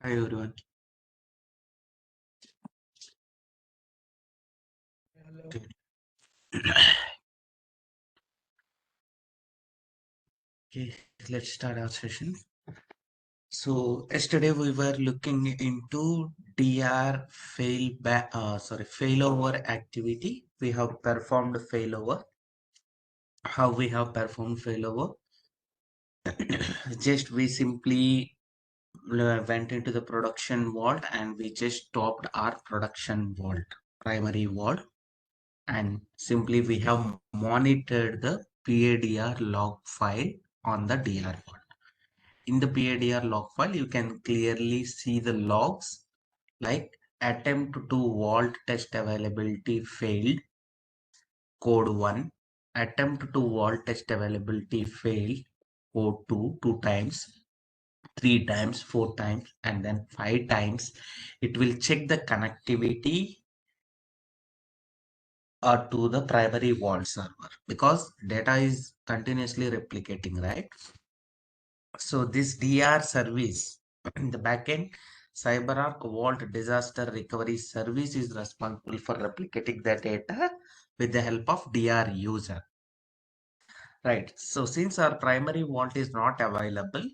Hi everyone. Hello. Okay, let's start our session. So yesterday we were looking into DR failover activity. We have performed failover. How we have performed failover? Just we simply went into the production vault and we just stopped our production vault, primary vault, and simply we have monitored the PADR log file on the DR vault. In the PADR log file, you can clearly see the logs like attempt to vault test availability failed, code 1, attempt to vault test availability failed, code 2, 2 times, 3 times, 4 times, and then 5 times. It will check the connectivity to the primary vault server because data is continuously replicating, right? So this DR service in the backend, CyberArk Vault Disaster Recovery Service is responsible for replicating the data with the help of DR user. Right. So since our primary vault is not available,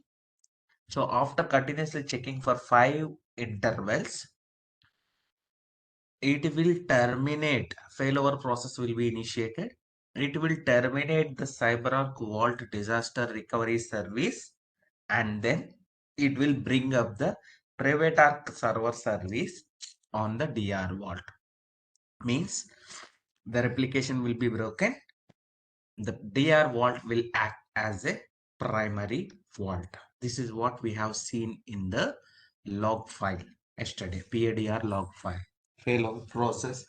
so after continuously checking for 5 intervals, it will terminate, failover process will be initiated. It will terminate the CyberArk Vault Disaster Recovery Service, and then it will bring up the private arc server service on the DR vault. Means the replication will be broken. The DR vault will act as a primary vault. This is what we have seen in the log file yesterday, PADR log file. Failover process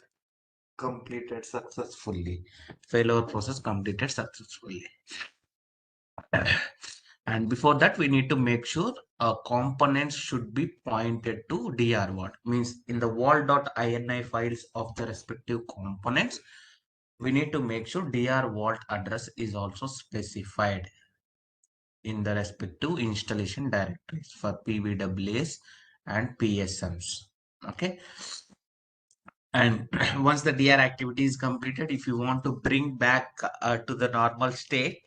completed successfully. Failover process completed successfully. And before that, we need to make sure components should be pointed to DR vault. Means in the vault.ini files of the respective components, we need to make sure DR vault address is also specified in the respective installation directories for PVWS and PSMs. Okay. And once the DR activity is completed, if you want to bring back to the normal state,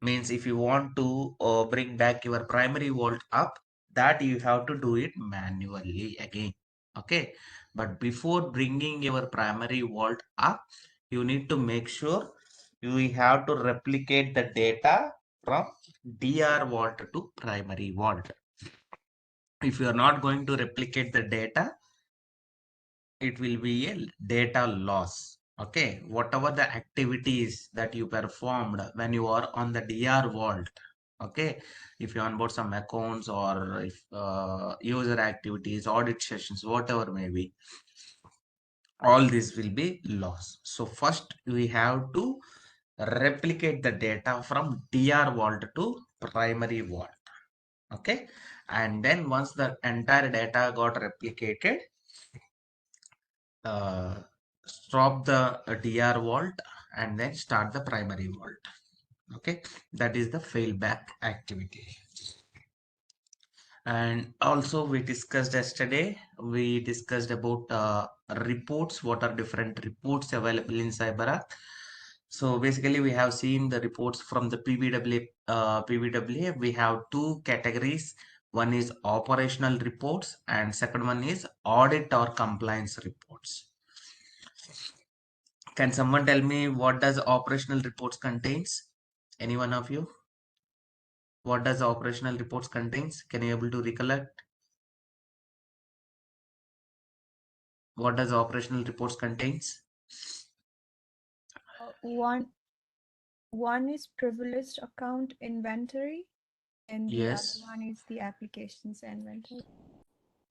means if you want to bring back your primary vault up, that you have to do it manually again. Okay. But before bringing your primary vault up, you need to make sure you have to replicate the data from DR vault to primary vault. If you are not going to replicate the data, it will be a data loss. Okay, whatever the activities that you performed when you are on the DR vault, okay, if you onboard some accounts or if user activities, audit sessions, whatever may be, all this will be lost. So first we have to replicate the data from DR vault to primary vault. Okay, and then once the entire data got replicated, stop the DR vault and then start the primary vault. Okay, that is the failback activity. And also we discussed yesterday, we discussed about reports, what are different reports available in CyberArk. So basically we have seen the reports from the PVWA. We have two categories. One is operational reports and second one is audit or compliance reports. Can someone tell me what does operational reports contains? Any one of you? What does operational reports contains? Can you able to recollect? What does operational reports contains? One is privileged account inventory, and the other Yes. one is the applications inventory.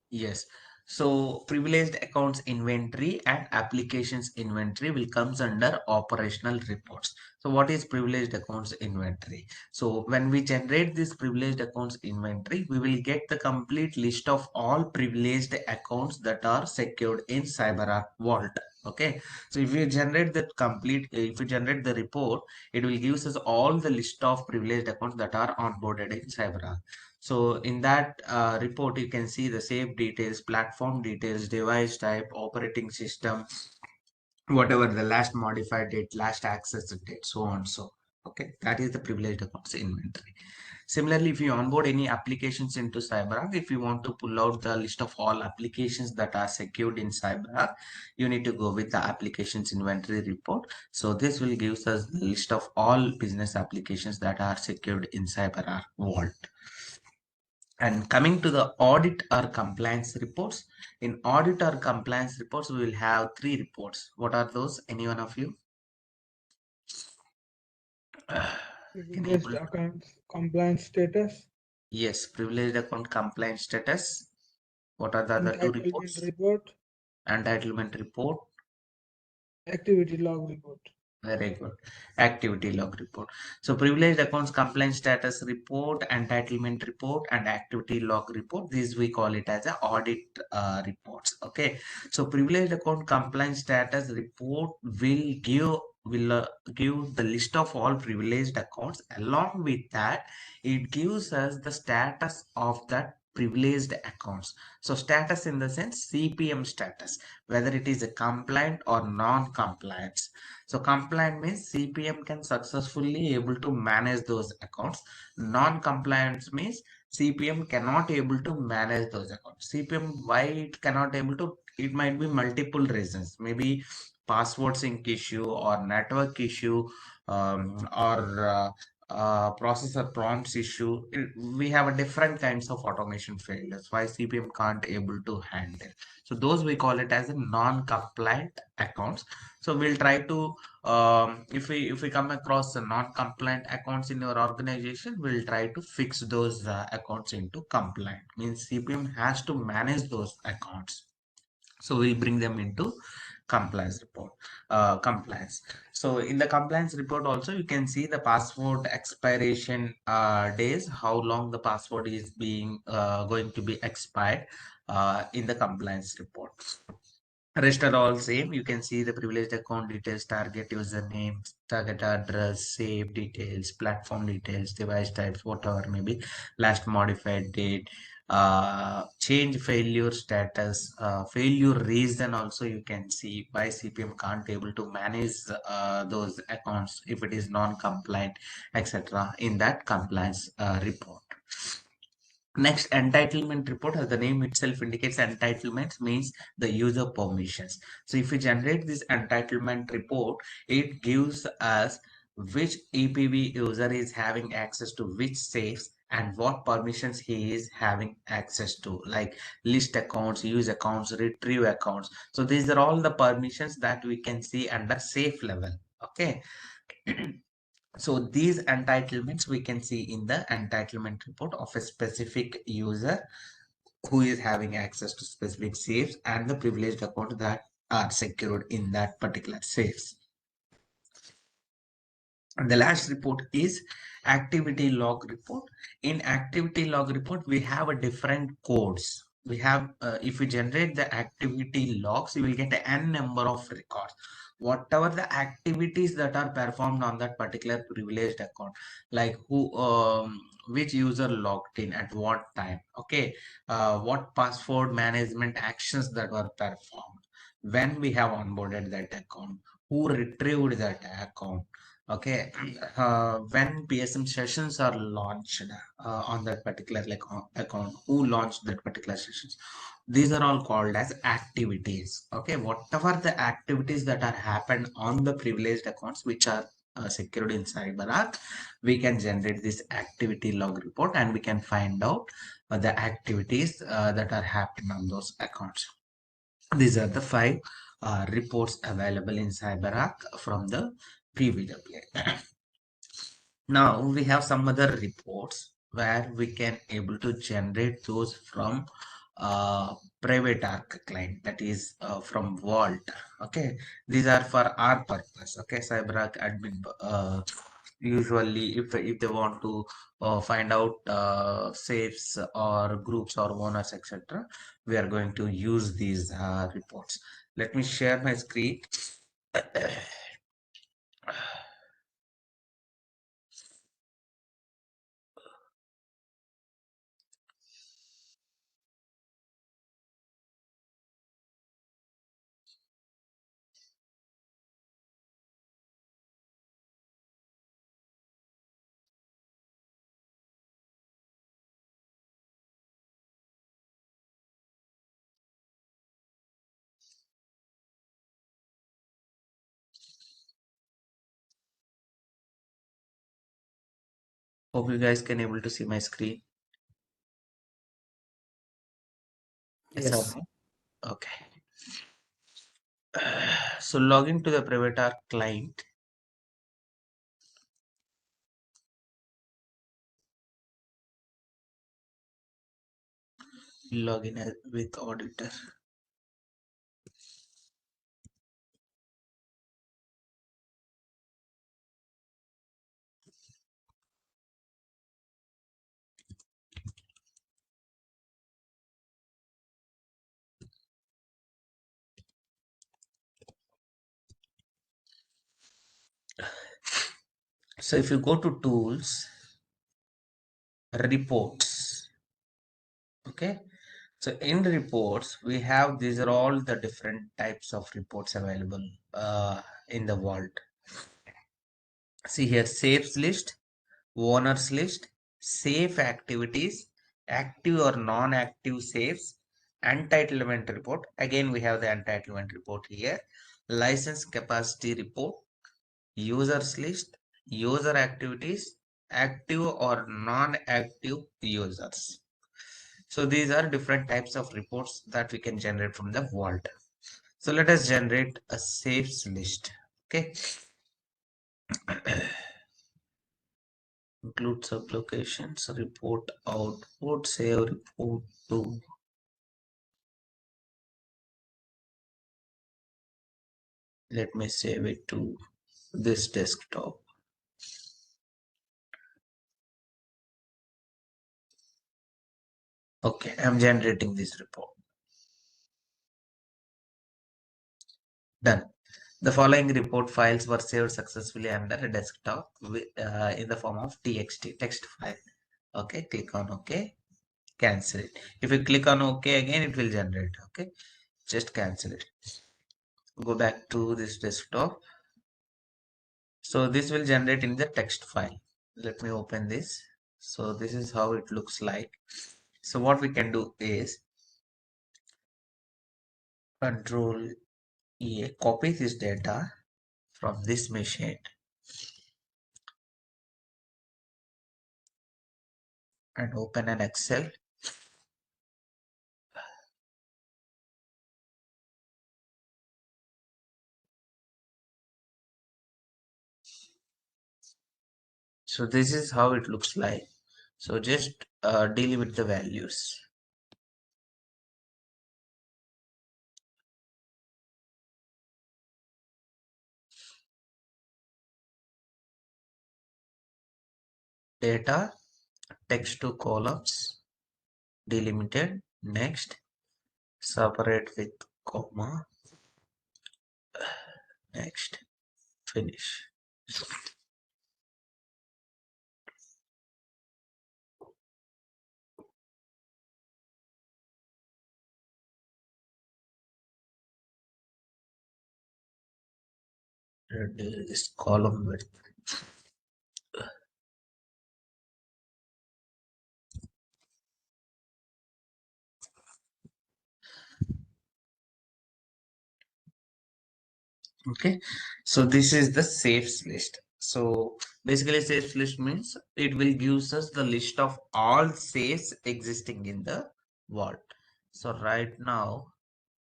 Yes. So privileged accounts inventory and applications inventory will comes under operational reports. So what is privileged accounts inventory? So when we generate this privileged accounts inventory, we will get the complete list of all privileged accounts that are secured in CyberArk Vault. Okay, so if you generate that complete, if you generate the report, it will give us all the list of privileged accounts that are onboarded in CyberArk. So in that report, you can see the save details, platform details, device type, operating system, whatever the last modified date, last access date, so on. So, okay, that is the privileged accounts inventory. Similarly, if you onboard any applications into CyberArk, if you want to pull out the list of all applications that are secured in CyberArk, you need to go with the applications inventory report. So this will give us the list of all business applications that are secured in CyberArk Vault. And coming to the audit or compliance reports, in audit or compliance reports, we will have three reports. What are those? Any one of you? Can you Privileged able? accounts compliance status, Yes, privileged account compliance status. What are the other two entitlement reports? report, Entitlement report. activity log report. Very good. Activity log report. So privileged accounts compliance status report, entitlement report, and activity log report. These we call it as a audit reports. Okay. So privileged account compliance status report will give the list of all privileged accounts. Along with that, it gives us the status of that privileged accounts. So status in the sense CPM status, whether it is a compliant or non-compliant. So compliant means CPM can successfully able to manage those accounts. Non-compliance means CPM cannot able to manage those accounts. CPM, why it cannot able to? It might be multiple reasons. Maybe password sync issue or network issue, or processor prompts issue. We have a different kinds of automation failures. Why CPM can't able to handle? So those we call it as a non-compliant accounts. So we'll try to if we come across non-compliant accounts in your organization, we'll try to fix those accounts into compliant. Means CPM has to manage those accounts. So we'll bring them into compliance report. Compliance. So in the compliance report also, you can see the password expiration days, how long the password is being going to be expired in the compliance report. Rest are all same. You can see the privileged account details, target username, target address, save details, platform details, device types, whatever maybe, last modified date, change failure status, failure reason also you can see why CPM can't able to manage those accounts if it is non-compliant, etc. in that compliance report. Next, entitlement report, as the name itself indicates, entitlements means the user permissions. So if we generate this entitlement report, it gives us which EPV user is having access to which safes and what permissions he is having access to, like list accounts, use accounts, retrieve accounts. So these are all the permissions that we can see under safe level. Okay. So these entitlements we can see in the entitlement report of a specific user who is having access to specific safes and the privileged account that are secured in that particular safes. And the last report is activity log report. In activity log report, we have a different codes. We have, if we generate the activity logs, you will get n number of records. Whatever the activities that are performed on that particular privileged account, like which user logged in at what time, okay, what password management actions that were performed, when we have onboarded that account, who retrieved that account, okay, when PSM sessions are launched on that particular account, who launched that particular sessions, these are all called as activities. Okay, whatever the activities that are happened on the privileged accounts which are secured in CyberArk, we can generate this activity log report and we can find out the activities that are happening on those accounts. These are the 5 reports available in CyberArk from the PVWA. Now we have some other reports where we can able to generate those from private arc client, that is from Vault. Okay, these are for our purpose. Okay, CyberArk admin usually if they want to find out safes or groups or owners, etc., we are going to use these reports. Let me share my screen. Hope you guys can able to see my screen. Yes or Yes. no? Okay. So log into the Privatar client. Log in with auditor. So if you go to tools, reports, okay. So in reports, we have these are all the different types of reports available in the vault. See here, safes list, owners list, safe activities, active or non-active safes, entitlement report. Again, we have the entitlement report here, license capacity report, users list, user activities, active or non-active users. So these are different types of reports that we can generate from the vault. So let us generate a safes list. Okay. Include sublocations, report output, save report to. Let me save it to this desktop. Okay, I'm generating this report. Done. The following report files were saved successfully under a desktop in the form of txt text file. Okay, click on OK, cancel it. If you click on OK again, it will generate. Okay, just cancel it. Go back to this desktop. So this will generate in the text file. Let me open this. So this is how it looks like. So what we can do is Control E, copy this data from this machine and open an Excel. So this is how it looks like. So just delimit the values. Data, text to columns, delimited, next, separate with comma, next, finish. This column width. Okay, so this is the safes list. So basically safes list means it will gives us the list of all safes existing in the vault. So right now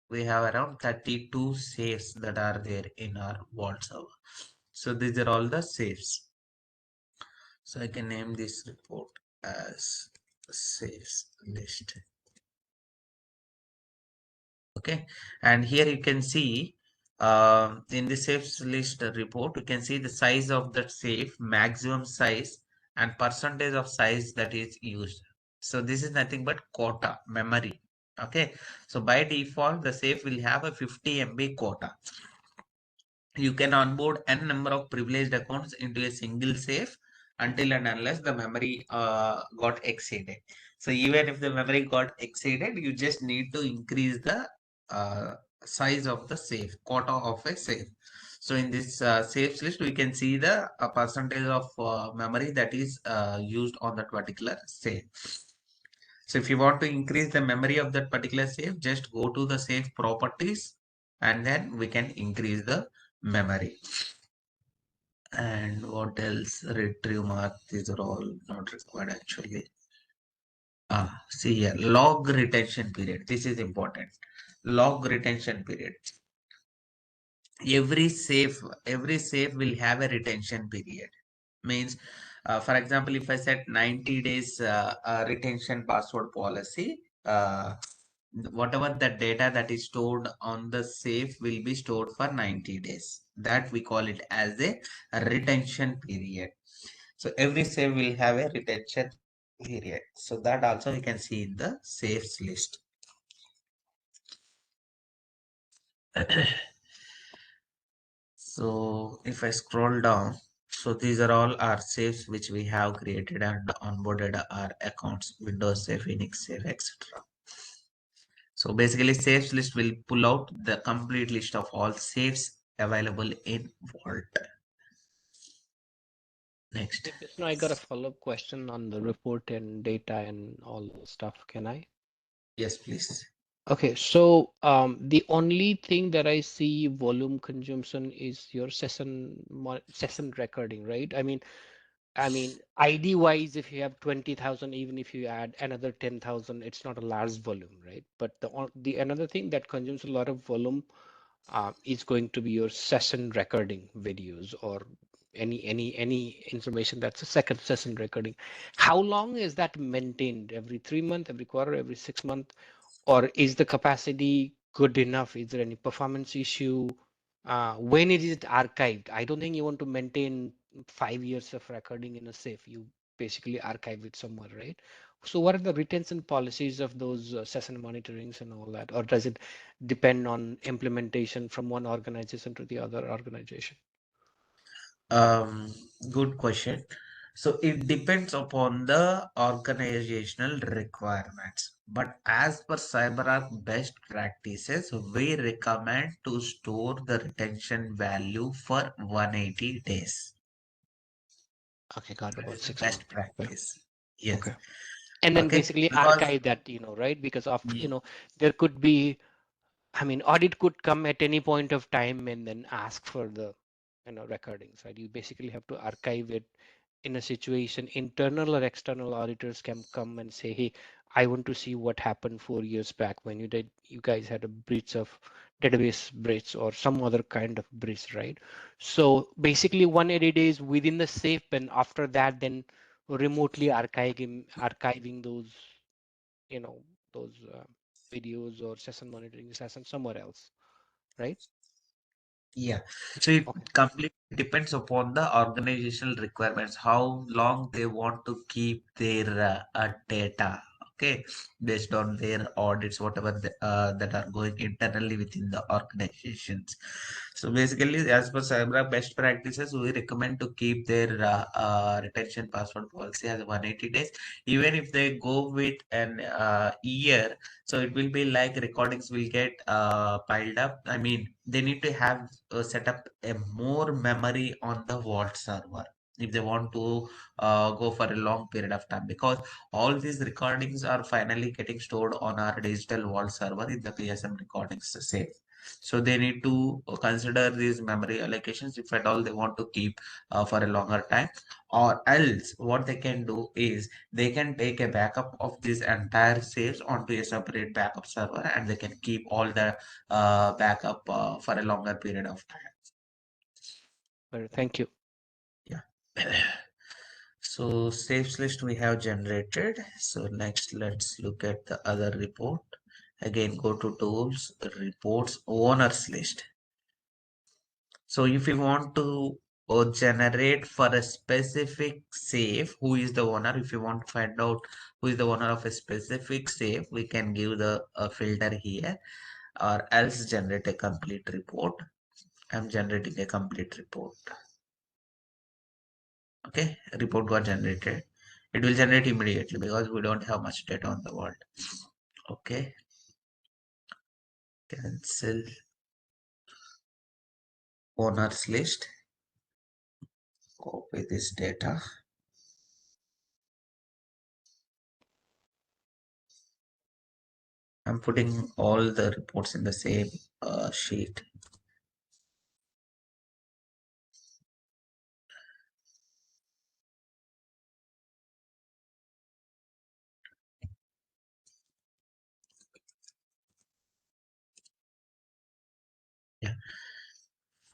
we have around 32 safes that are there in our vault server. So these are all the safes. So I can name this report as safes list. Okay, and here you can see in the safes list report, you can see the size of that safe, maximum size, and percentage of size that is used. So this is nothing but quota memory. Okay, so by default, the safe will have a 50 MB quota. You can onboard n number of privileged accounts into a single safe until and unless the memory got exceeded. So even if the memory got exceeded, you just need to increase the uh, size of the safe, quota of a safe. So in this safes list, we can see the percentage of memory that is used on that particular safe. So if you want to increase the memory of that particular safe, just go to the safe properties and then we can increase the memory. And what else? Retrieve mark, these are all not required actually. See here, log retention period. This is important. Log retention period. Every safe will have a retention period. Means, for example, if I set 90 days retention password policy, whatever the data that is stored on the safe will be stored for 90 days. That we call it as a retention period. So every save will have a retention period. So that also you can see in the saves list. So if I scroll down, so these are all our saves which we have created and onboarded our accounts, Windows Safe, Unix Safe, etc. So basically saves list will pull out the complete list of all saves available in Vault. Next. Krishna, I got a follow-up question on the report and data and all the stuff. Can I? Yes, please. Okay, so the only thing that I see volume consumption is your session recording, right? I mean, ID wise, if you have 20,000, even if you add another 10,000, it's not a large volume, right? But the another thing that consumes a lot of volume is going to be your session recording videos or any information that's a second session recording. How long is that maintained? Every 3 months, every quarter, every 6 months? Or is the capacity good enough? Is there any performance issue? When it is archived? I don't think you want to maintain 5 years of recording in a safe. You basically archive it somewhere, right? So what are the retention policies of those session monitorings and all that? Or does it depend on implementation from one organization to the other organization? Good question. So it depends upon the organizational requirements. But as per CyberArk best practices, we recommend to store the retention value for 180 days. Okay, got That about is the six best months. Okay. practice. Yes. Okay. And then Okay. basically Because archive that, right? Because of, y- there could be, audit could come at any point of time and then ask for the, recordings, right? You basically have to archive it in a situation. Internal or external auditors can come and say, hey, I want to see what happened 4 years back when you guys had a breach of database breach or some other kind of breach, right? So basically 180 days within the safe, and after that, then remotely archiving those, you know, those videos or session monitoring session somewhere else, right? yeah, so it Okay. completely depends upon the organizational requirements, how long they want to keep their data. Okay, based on their audits, whatever that are going internally within the organizations. So basically, as per cyber best practices, we recommend to keep their retention password policy as 180 days. Even if they go with an year, so it will be like recordings will get piled up. I mean, they need to have set up a more memory on the vault server if they want to go for a long period of time, because all these recordings are finally getting stored on our digital vault server in the PSM recordings safe. So they need to consider these memory allocations if at all they want to keep for a longer time, or else what they can do is they can take a backup of this entire saves onto a separate backup server, and they can keep all the backup for a longer period of time. Well, thank you. Yeah. So saves list we have generated. So next let's look at the other report. Again, go to tools, reports, owners list. So if you want to or generate for a specific safe who is the owner. If you want to find out who is the owner of a specific safe, we can give the filter here, or else generate a complete report. I'm generating a complete report. Okay, report got generated. It will generate immediately because we don't have much data on the world. Okay, cancel owners list, copy this data. I'm putting all the reports in the same sheet. Yeah.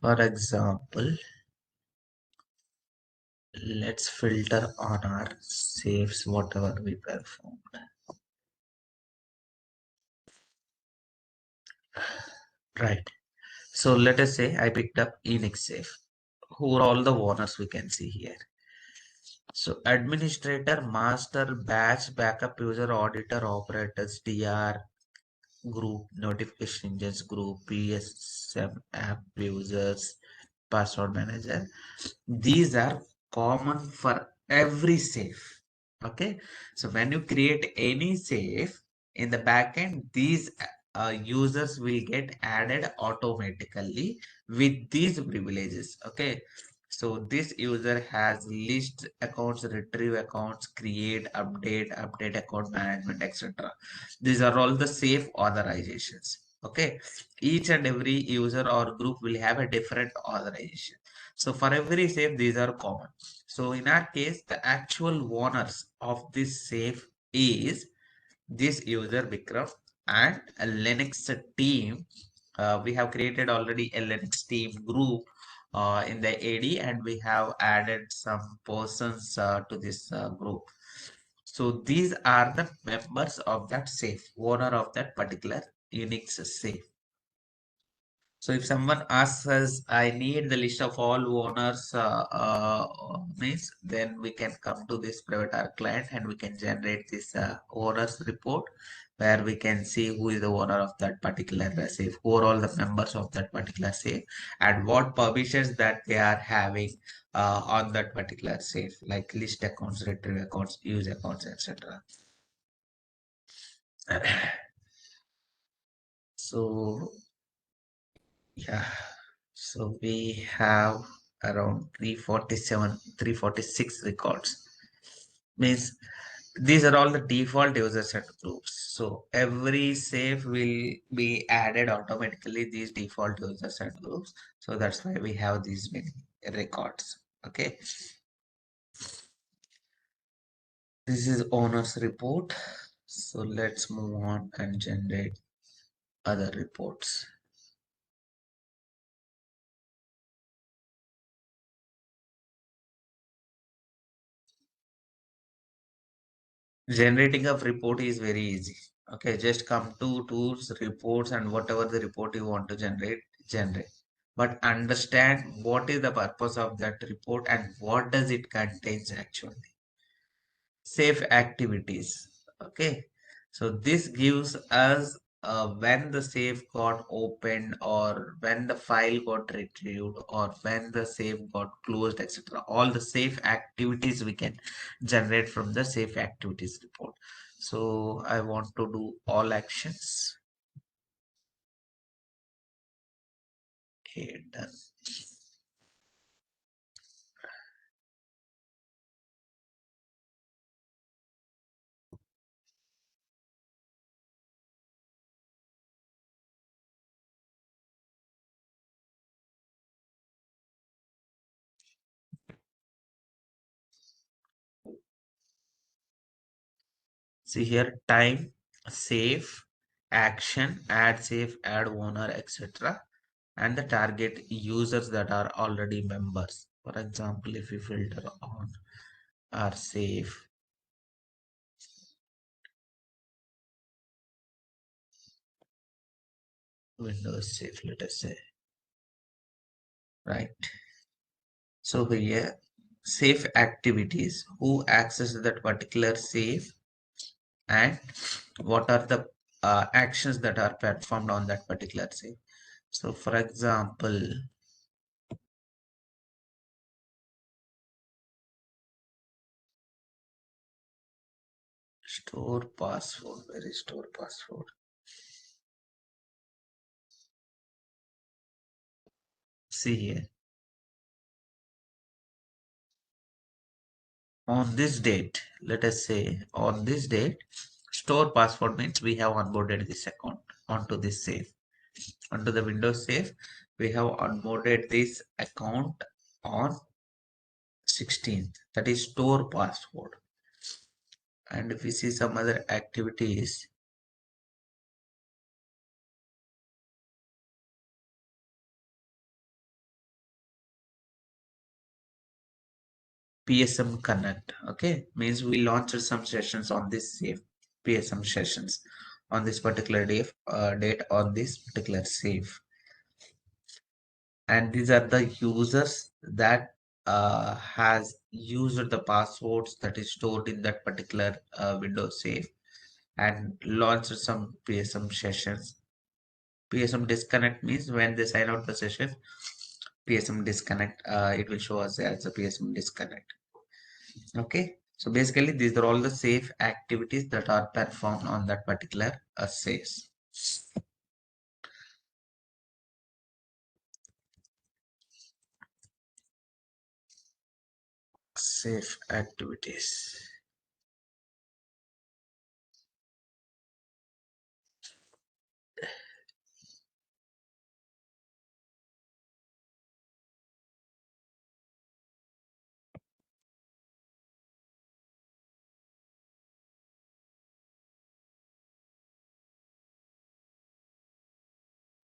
For example, let's filter on our saves, whatever we performed. Right. So let us say I picked up Enix safe. Who are all the owners we can see here? So administrator, master, batch, backup user, auditor, operators, DR, group, notification engines group, PSM app users, password manager. These are common for every safe. Okay, so when you create any safe in the backend, these users will get added automatically with these privileges. Okay, so this user has list accounts, retrieve accounts, create, update account management, etc. These are all the safe authorizations. Okay, each and every user or group will have a different authorization. So for every safe, these are common. So in our case, the actual owners of this safe is this user Vikram and a Linux team. We have created already a Linux team group in the AD, and we have added some persons to this group. So these are the members of that safe, owner of that particular Unix safe. So if someone asks us, I need the list of all owners, means then we can come to this private Arc client and we can generate this owners report where we can see who is the owner of that particular safe, who are all the members of that particular safe, and what permissions that they are having on that particular safe, like list accounts, retrieve accounts, use accounts, etc. So yeah, so we have around 347, 346 records. Means these are all the default users and groups. So every safe will be added automatically, these default users and groups. So that's why we have these many records. Okay. This is owner's report. So let's move on and generate other reports. Generating of report is very easy. Okay, just come to tools, reports, and whatever the report you want to generate. But understand what is the purpose of that report and what does it contains actually. Safe activities. Okay, so this gives us when the safe got opened or when the file got retrieved or when the safe got closed, etc. All the safe activities we can generate from the safe activities report. So I want to do all actions. Okay, done. See here, time, safe, action, add safe, add owner, etc. And the target users that are already members. For example, if we filter on our safe, Windows safe, let us say, right? So here, safe activities, who access that particular safe, and what are the actions that are performed on that particular safe. So for example, store password, where is store password? See here, on this date, let us say on this date, store password means we have onboarded this account onto this safe. Onto the Windows safe, we have onboarded this account on 16th, that is store password. And if we see some other activities, PSM Connect, okay, means we launched some sessions on this safe, PSM sessions on this particular date on this particular safe. And these are the users that has used the passwords that is stored in that particular Windows safe and launched some PSM sessions. PSM disconnect means when they sign out the session, PSM disconnect, it will show us as a PSM disconnect. Okay, so basically these are all the safe activities that are performed on that particular safe. Safe activities.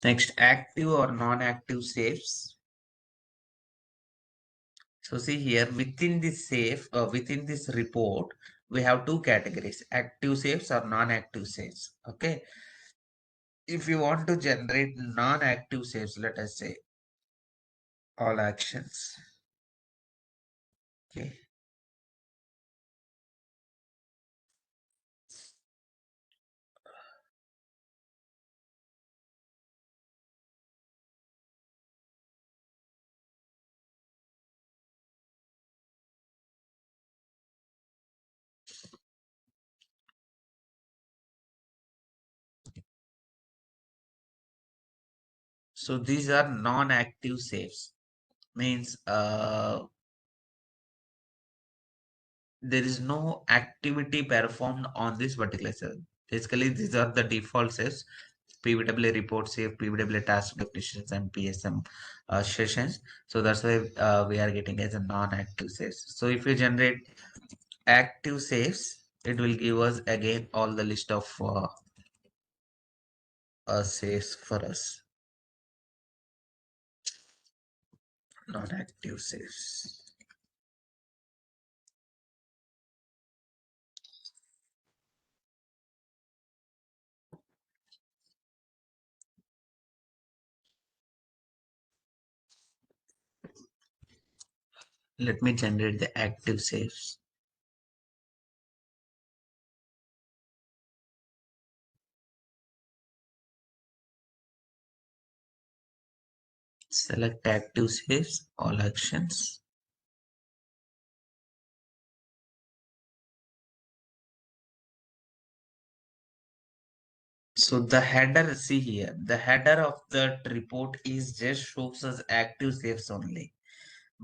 Next, active or non-active safes. So see here within this safe, within this report, we have two categories: active safes or non-active safes. Okay, if you want to generate non-active safes, let us say all actions. Okay, so these are non-active safes. Means there is no activity performed on this particular cell. Basically, these are the default safes: PWA report safe, PWA task definitions, and PSM sessions. So that's why we are getting as a non-active safes. So if you generate active safes, it will give us again all the list of safes for us, non-active safes. Let me generate the active safes. Select active safes, all actions. So the header, see here, the header of that report is just shows us active safes only.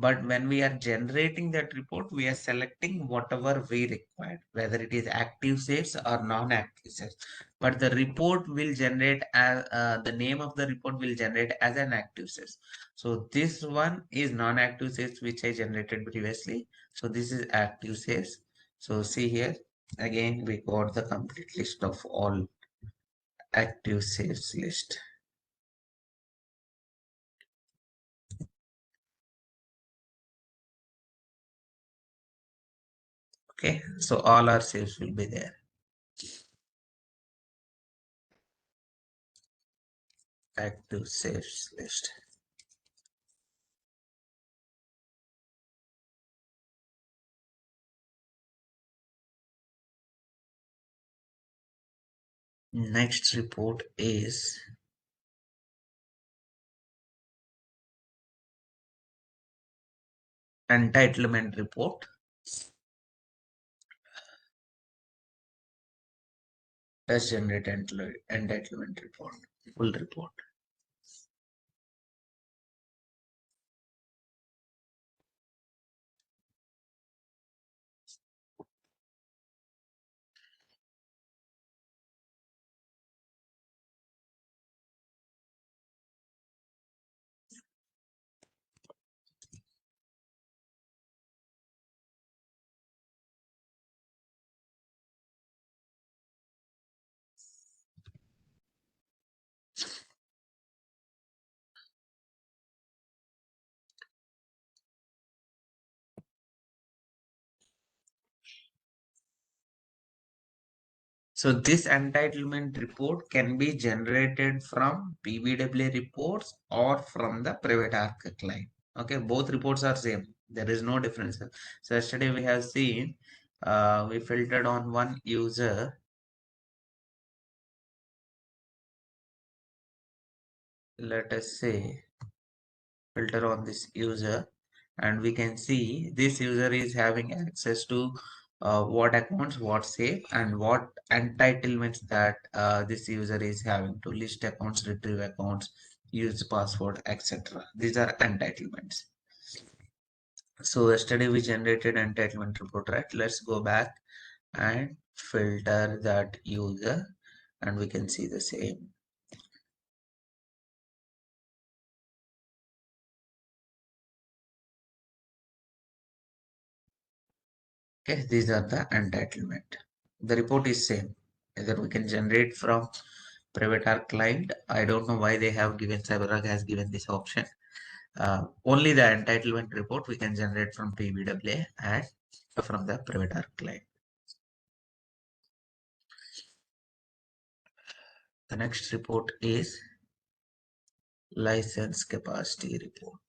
But when we are generating that report, we are selecting whatever we require, whether it is active safes or non-active safes. But the report will generate as the name of the report will generate as an active safes. So this one is non-active safes which I generated previously. So this is active safes. So see here again we got the complete list of all active safes list. Okay, so all our saves will be there. Active saves list. Next report is entitlement report. Let's generate entitlement report, full report. So this entitlement report can be generated from PBWA reports or from the private arc client. Okay, both reports are same. There is no difference. So yesterday we have seen we filtered on one user. Let us say filter on this user, and we can see this user is having access to what accounts, what safe, and what entitlements that this user is having to list accounts, retrieve accounts, use password, etc. These are entitlements. So yesterday we generated entitlement report, right? Let's go back and filter that user, and we can see the same. Okay, these are the entitlement. The report is same. Either we can generate from private arc client. I don't know why they have given, Cyberark has given this option. Only the entitlement report we can generate from PBWA and from the private arc client. The next report is license capacity report.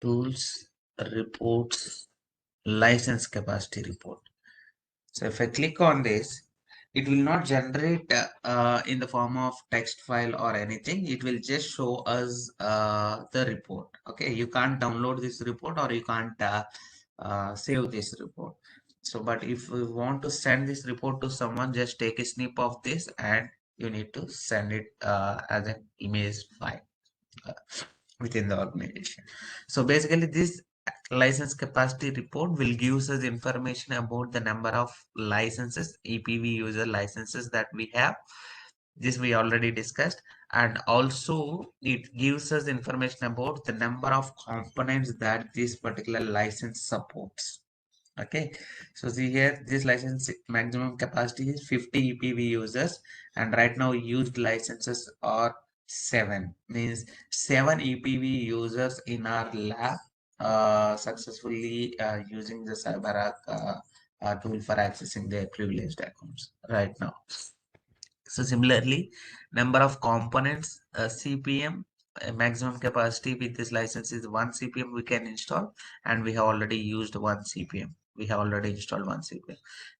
Tools, reports, license capacity report. So if I click on this, it will not generate in the form of text file or anything. It will just show us the report. Okay, you can't download this report or you can't save this report. So, but if we want to send this report to someone, just take a snip of this and you need to send it as an image file within the organization. So basically this license capacity report will give us information about the number of licenses, EPV user licenses that we have. This we already discussed, and also it gives us information about the number of components that this particular license supports. Okay, so see here, this license maximum capacity is 50 EPV users, and right now used licenses are 7, means 7 EPV users in our lab successfully using the Cyberark tool for accessing their privileged accounts right now. So similarly, number of components, CPM, maximum capacity with this license is 1 CPM we can install, and we have already used 1 CPM. We have already installed 1 CPM.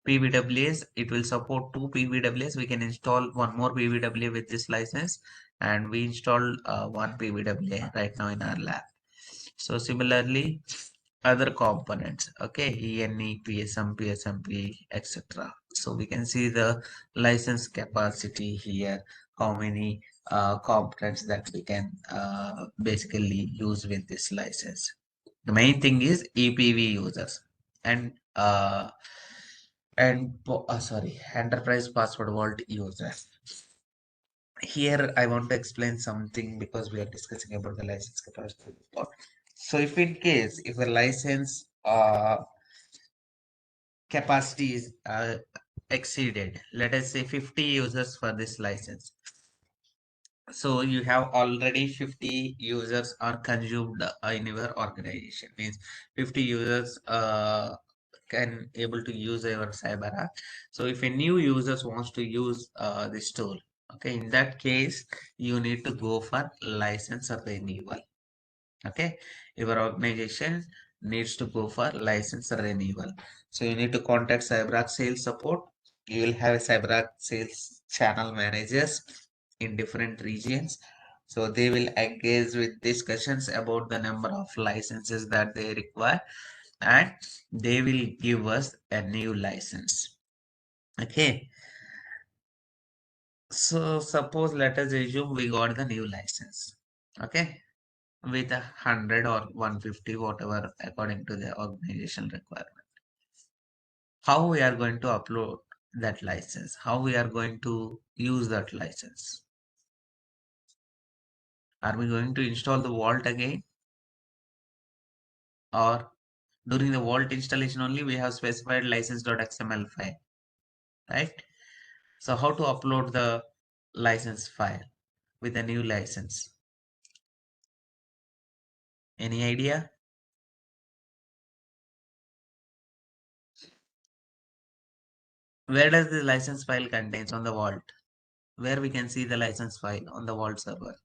PBWAs, it will support 2 PBWAs. We can install one more PBWA with this license, and we installed 1 PBWA right now in our lab. So similarly, other components, okay, ENE, PSM, PSMP, etc. So we can see the license capacity here, how many components that we can basically use with this license. The main thing is EPV users and sorry, enterprise password vault users. Here I want to explain something because we are discussing about the license capacity report. So if in case if a license capacity is exceeded, let us say 50 users for this license. So you have already 50 users are consumed in your organization, means 50 users can able to use your CyberArk. So if a new users wants to use this tool, okay, in that case you need to go for license or renewal. Okay, your organization needs to go for license renewal. So you need to contact Cyberark sales support. You will have a Cyberark sales channel managers in different regions. So they will engage with discussions about the number of licenses that they require, and they will give us a new license. Okay. So suppose let us assume we got the new license. Okay. With 100 or 150, whatever, according to the organization requirement. How we are going to upload that license? How we are going to use that license? Are we going to install the Vault again? Or during the Vault installation only, we have specified license.xml file, right? So how to upload the license file with a new license? Any idea? Where does the license file contains on the Vault? Where we can see the license file on the Vault server?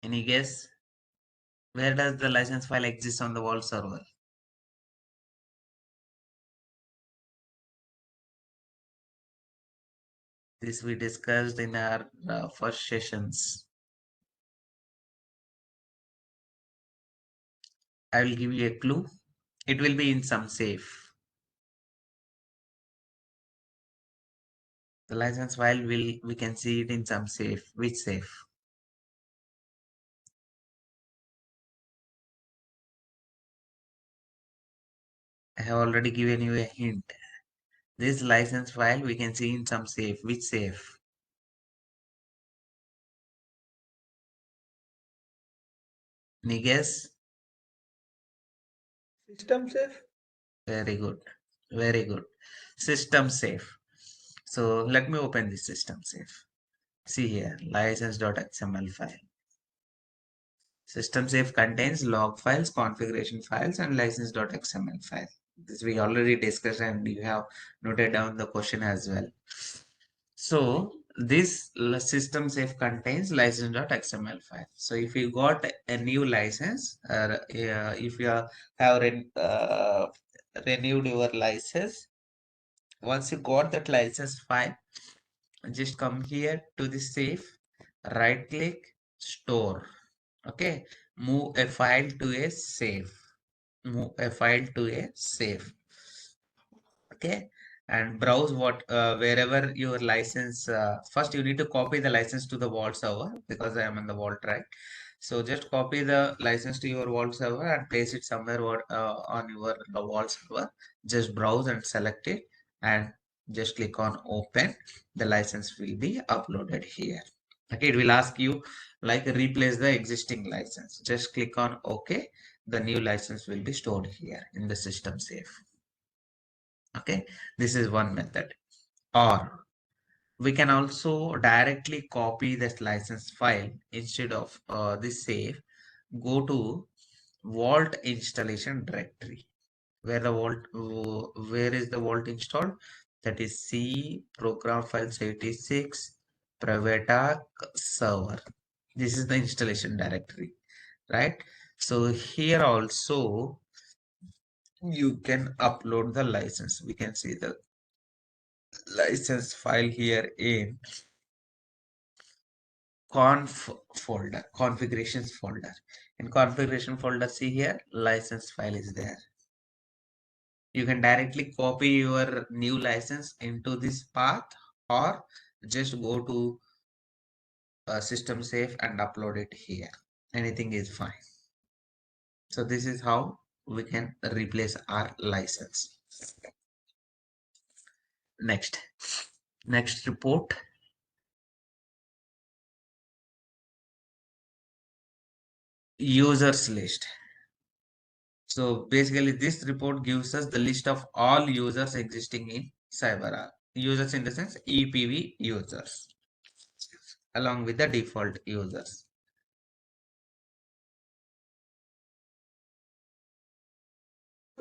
Any guess? Where does the license file exist on the Vault server? This we discussed in our first sessions. I will give you a clue. It will be in some safe. The license file we can see it in some safe. Which safe? I have already given you a hint. This license file we can see in some safe. Which safe? Any guess? System safe. Very good. Very good. System safe. So let me open this system safe. See here, license.xml file. System safe contains log files, configuration files, and license.xml file. This we already discussed, and you have noted down the question as well. So this system safe contains license.xml file. So if you got a new license, if you have renewed your license, once you got that license file, just come here to the safe, right click, store. Okay, move a file to a safe. Move a file to a safe. Okay, and browse wherever your license. First, you need to copy the license to the Vault server because I am on the Vault, right? So just copy the license to your Vault server and place it somewhere on your Vault server. Just browse and select it, and just click on open. The license will be uploaded here. Okay, it will ask you like replace the existing license. Just click on OK. The new license will be stored here in the system safe. Okay, this is one method. Or we can also directly copy this license file instead of this save. Go to Vault installation directory. Where is the Vault installed? That is C program files 86 private arc server. This is the installation directory, right? So here also you can upload the license. We can see the license file here in configurations folder. In configuration folder, see here, license file is there. You can directly copy your new license into this path, or just go to system safe and upload it here. Anything is fine. So this is how we can replace our license. Next report. Users list. So basically this report gives us the list of all users existing in Cyberark. Users in the sense EPV users along with the default users.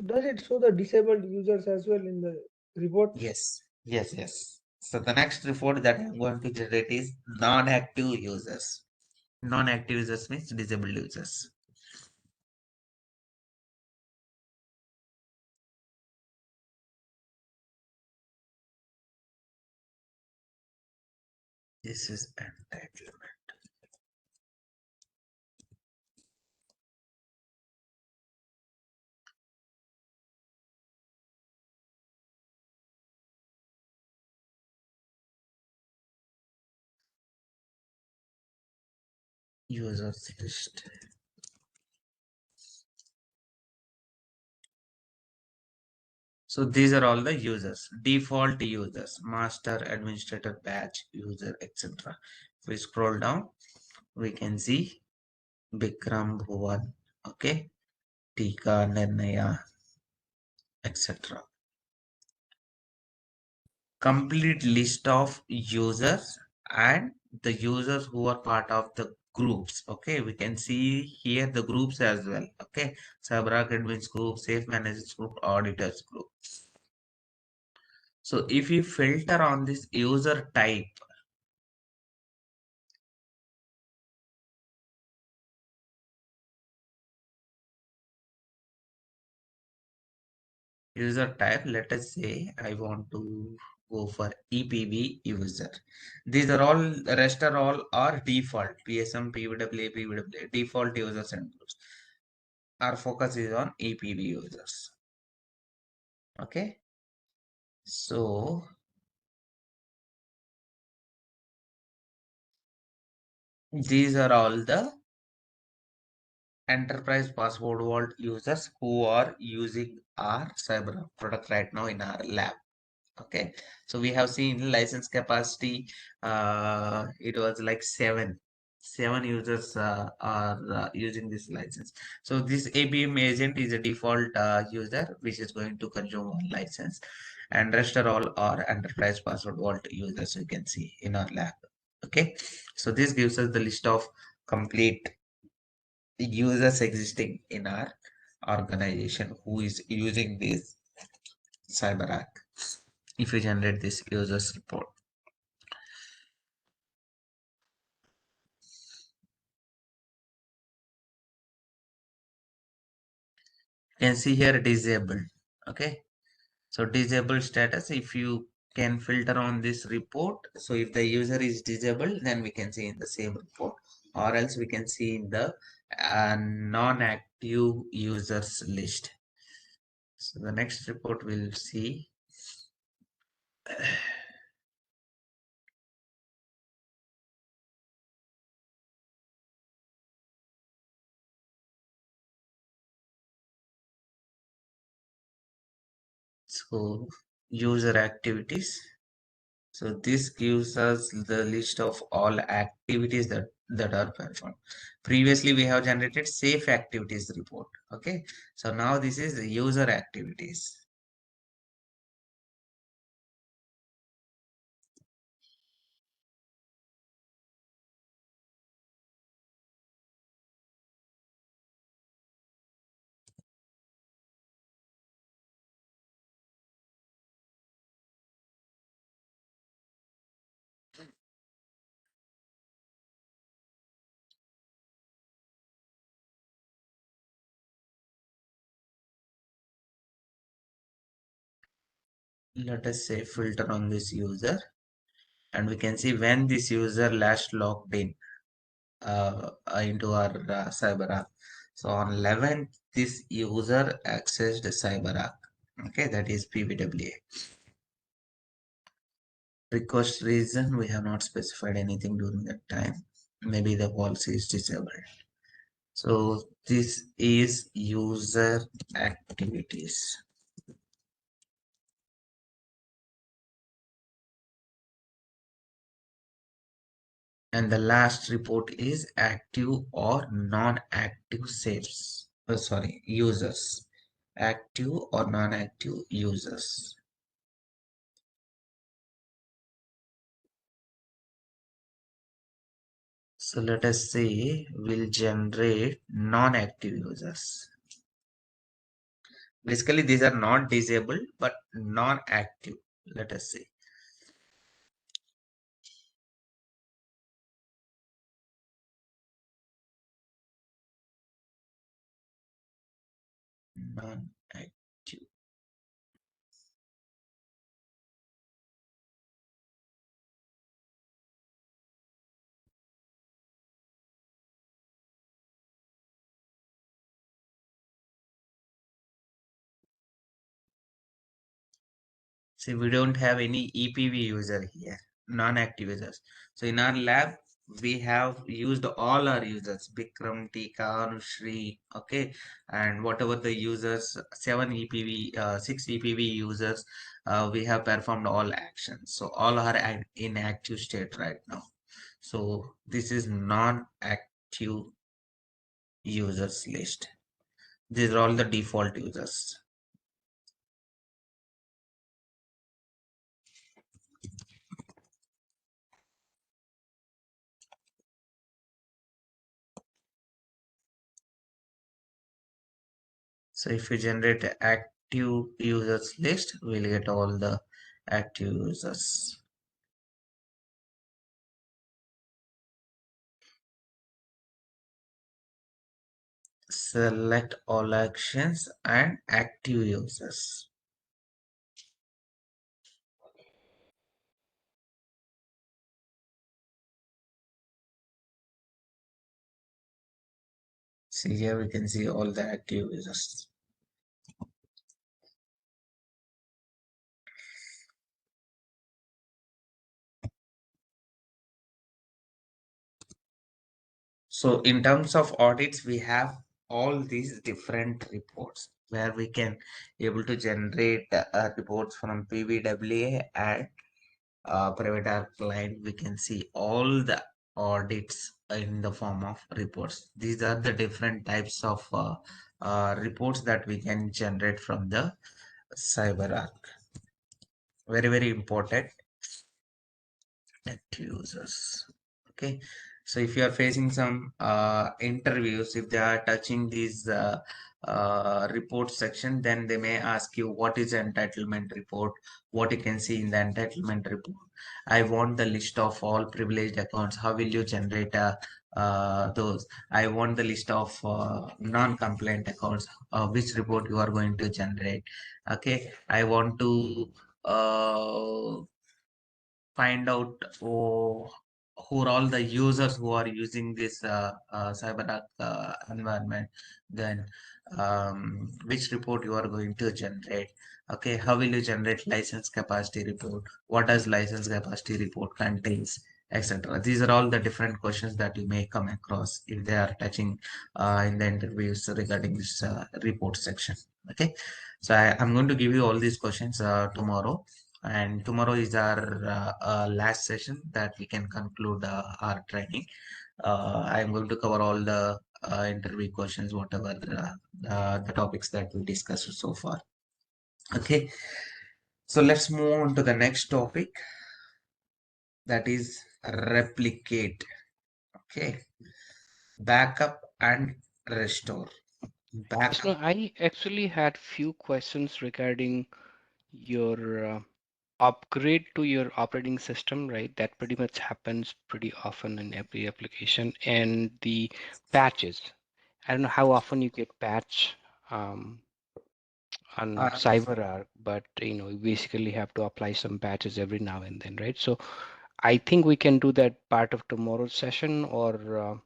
Does it show the disabled users as well in the report? Yes. So the next report that I'm going to generate is non-active users. Non-active users means disabled users. This is entitlement. Users list. So these are all the users, default users, master, administrator, batch, user, etc. If we scroll down, we can see Bikram, Bhuvan, okay, Tika, Nirnaya, etc. Complete list of users and the users who are part of the groups. Okay, we can see here the groups as well. Okay, Cyberark admins group, safe managers group, auditors group. So if you filter on this user type, let us say I want to go for EPB user. These are all, rest are all are default PSM, PWA, PWA, default users and groups. Our focus is on EPB users. Okay, so these are all the enterprise password vault users who are using our cyber product right now in our lab. Okay, so we have seen license capacity, it was like seven users are using this license. So this APM agent is a default user which is going to consume one license, and rest are all our enterprise password vault users you can see in our lab. Okay, so this gives us the list of complete users existing in our organization who is using this CyberArk. If we generate this users report, you can see here disabled. Okay, so disabled status, if you can filter on this report, so if the user is disabled, then we can see in the same report, or else we can see in the non-active users list. So the next report we'll see so user activities. So this gives us the list of all activities that are performed. Previously, we have generated safe activities report. Okay, so now this is the user activities. Let us say filter on this user, and we can see when this user last logged in into our CyberArk. So on 11th, this user accessed CyberArk. Okay, that is PWA. Request reason, we have not specified anything during that time. Maybe the policy is disabled. So this is user activities. And the last report is active or non-active safes. Oh, sorry, users. Active or non-active users. So let us say we'll generate non-active users. Basically, these are not disabled but non-active. Let us say. non-active. See, we don't have any EPV user here, non-active users. So in our lab, we have used all our users, Bikram, Tika, Anushri, okay, and whatever the users, 7 EPV, 6 EPV users, we have performed all actions. So all are in active state right now. So this is non-active users list. These are all the default users. So if you generate an active users list, we'll get all the active users. Select all actions and active users. See here we can see all the active users. So in terms of audits, we have all these different reports where we can able to generate reports from PVWA and private arc client. We can see all the audits in the form of reports. These are the different types of reports that we can generate from the CyberArk. Very, very important active users. Okay, so if you are facing some interviews, if they are touching these report section, then they may ask you what is entitlement report, what you can see in the entitlement report. I want the list of all privileged accounts. How will you generate those? I want the list of non-compliant accounts. Which report you are going to generate? Okay, I want to find out who are all the users who are using this CyberArk environment, then which report you are going to generate. Okay, how will you generate license capacity report? What does license capacity report contains, etc. These are all the different questions that you may come across if they are touching in the interviews regarding this report section. Okay, so I'm going to give you all these questions tomorrow, and tomorrow is our last session that we can conclude our training. I'm going to cover all the interview questions, whatever the topics that we discussed so far. Okay, so let's move on to the next topic, that is replicate. Okay, backup and restore. So Backup. I actually had few questions regarding your upgrade to your operating system, right? That pretty much happens pretty often in every application. And the patches. I don't know how often you get patch um, on Uh, CyberArk, but you basically have to apply some patches every now and then, right? So I think we can do that part of tomorrow's session, or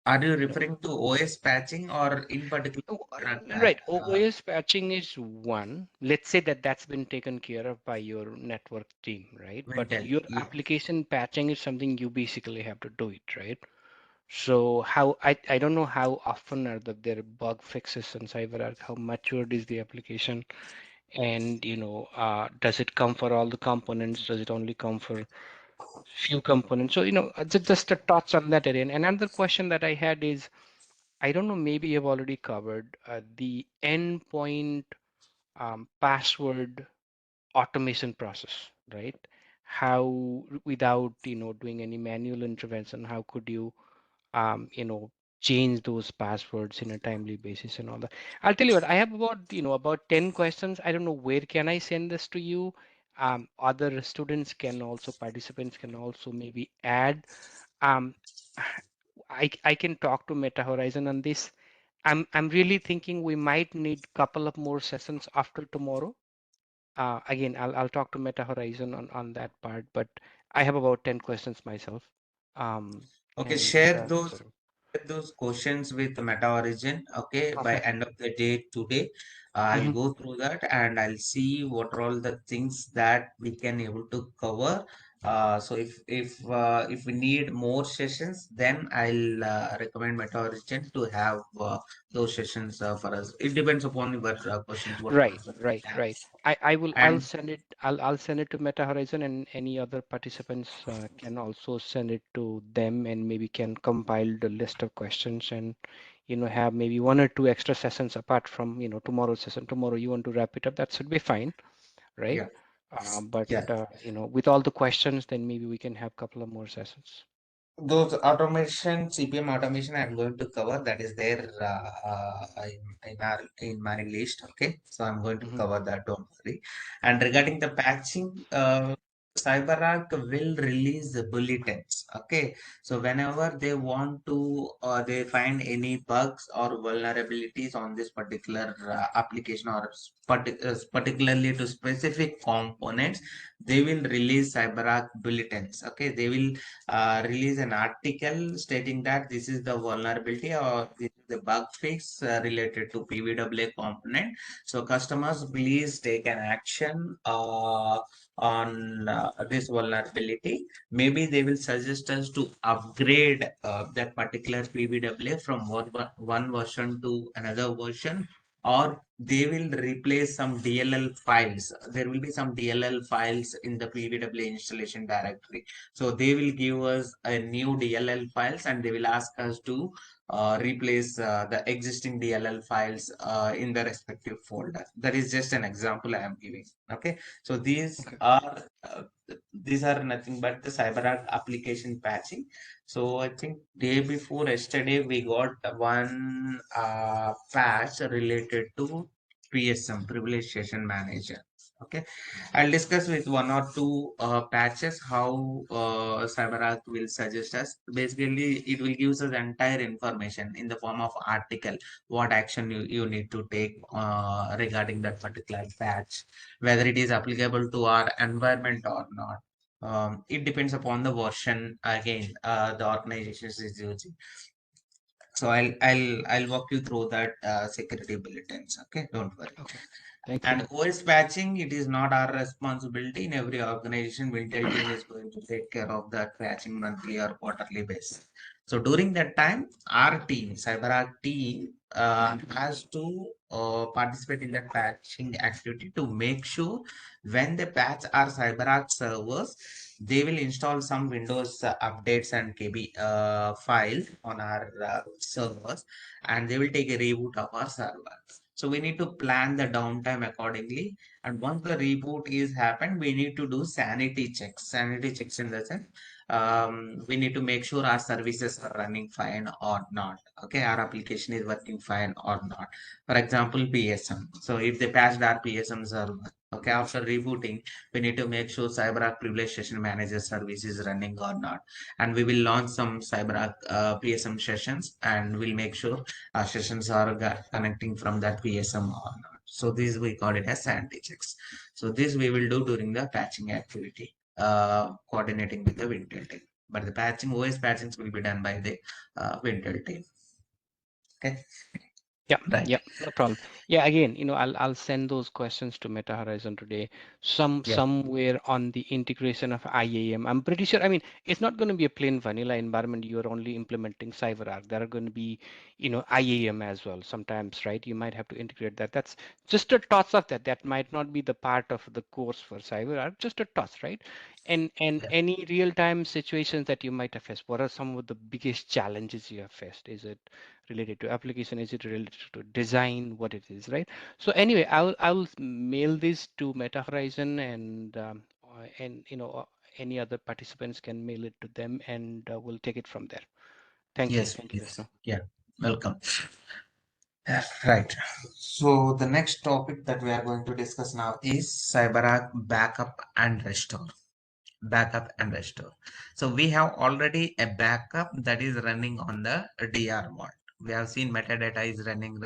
are you you know, referring to OS patching or in particular right. OS patching is one. Let's say that that's been taken care of by your network team, right? But Wintel? your Yeah. application patching is something you basically have to do it, right? So how I don't know how often are there bug fixes in CyberArk, how matured is the application, and does it come for all the components? Does it only come for few components? So just a thoughts on that area. And another question that I had is, I don't know, maybe you've already covered the endpoint password automation process, right? How, without doing any manual intervention, how could you change those passwords in a timely basis and all that? I'll tell you what, I have about 10 questions. I don't know, where can I send this to you? Other students can also, participants can also maybe add. um, I can talk to Meta Horizon on this. I'm really thinking we might need couple of more sessions after tomorrow. Again, I'll talk to Meta Horizon on that part, but I have about 10 questions myself. Okay, And share those questions with Meta Origin. Okay, by perfect. end of the day today, I'll Mhm. go through that and I'll see what are all the things that we can able to cover. So if we need more sessions, then I'll recommend Meta Origin to have those sessions for us. It depends upon your questions, what Right, questions we right, have. right. I'll And send it. I'll send it to Meta Horizon, and any other participants can also send it to them, and maybe can compile the list of questions, and have maybe one or two extra sessions apart from tomorrow's session. Tomorrow you want to wrap it up, that should be fine, right? yeah, But yeah. with all the questions, then maybe we can have a couple of more sessions. Those automation, CPM automation, I'm going to cover. That is there in my list. Okay, so I'm going to Hmm. cover that. Don't worry. And regarding the patching, CyberArk will release the bulletins. Okay, so whenever they want to, they find any bugs or vulnerabilities on this particular application or particularly to specific components, they will release CyberArk bulletins. Okay, they will release an article stating that this is the vulnerability or this is the bug fix related to PVWA component. So customers, please take an action on this vulnerability. Maybe they will suggest us to upgrade that particular PVWA from one version to another version, or they will replace some DLL files. There will be some DLL files in the PVWA installation directory. So they will give us a new DLL files and they will ask us to replace the existing DLL files in the respective folder. That is just an example I am giving. Okay, so Okay. these are nothing but the CyberArk application patching. So I think day before yesterday we got one patch related to PSM, Privileged Session Manager. Okay, I'll discuss with one or two patches how CyberArk will suggest us. Basically, it will give us entire information in the form of article, what action you need to take regarding that particular patch, whether it is applicable to our environment or not. It depends upon the version again the organization is using. So I'll walk you through that security bulletins. Okay, don't worry. Okay. Thank you. And OS patching, it is not our responsibility. In every organization, Wintel team is going to take care of that patching monthly or quarterly basis. So during that time, our team, CyberArk team, has to participate in that patching activity to make sure when they patch our CyberArk servers, they will install some Windows updates and KB file on our servers, and they will take a reboot of our server. So we need to plan the downtime accordingly. And once the reboot is happened, we need to do sanity checks. Sanity checks in the sense, we need to make sure our services are running fine or not. Okay, our application is working fine or not. For example, PSM. So if they patched our PSM server, okay, after rebooting, we need to make sure CyberArk Privileged Session Manager service is running or not. And we will launch some CyberArk PSM sessions, and we'll make sure sessions are connecting from that PSM or not. So this we call it as sanity checks. So this we will do during the patching activity, coordinating with the Wintel team. But the patching, OS patchings will be done by the Wintel team. Okay, Yeah, right. yeah, no problem. Yeah, again, I'll send those questions to Meta Horizon today. Yeah. Somewhere on the integration of IAM. I'm pretty sure. I mean, it's not going to be a plain vanilla environment. You're only implementing CyberArk. There are going to be, IAM as well sometimes, right? You might have to integrate that. That's just a touch of that. That might not be the part of the course for CyberArk. Just a touch, right? And Yeah. any real-time situations that you might have faced. What are some of the biggest challenges you have faced? Is it related to application? Is it related to design? What it is, right? So anyway, I'll mail this to Meta Horizon, and any other participants can mail it to them, and we'll take it from there. Yes, Thank you, please. Vishnu. Yeah. Welcome. Right. So the next topic that we are going to discuss now is CyberArk backup and restore. Backup and restore. So we have already a backup that is running on the DR vault. We have seen metadata is running,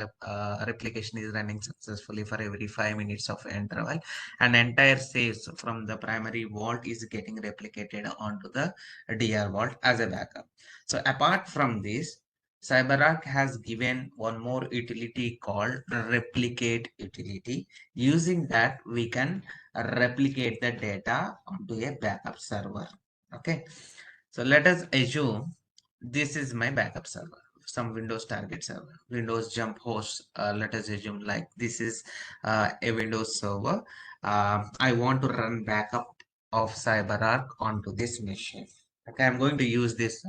replication is running successfully for every 5 minutes of interval, and entire saves from the primary vault is getting replicated onto the DR vault as a backup. So apart from this, CyberArk has given one more utility called replicate utility. Using that, we can replicate the data onto a backup server. Okay, so let us assume this is my backup server, some Windows target server, Windows jump host. Let us assume like this is a Windows server. I want to run backup of CyberArk onto this machine. Okay, I'm going to use this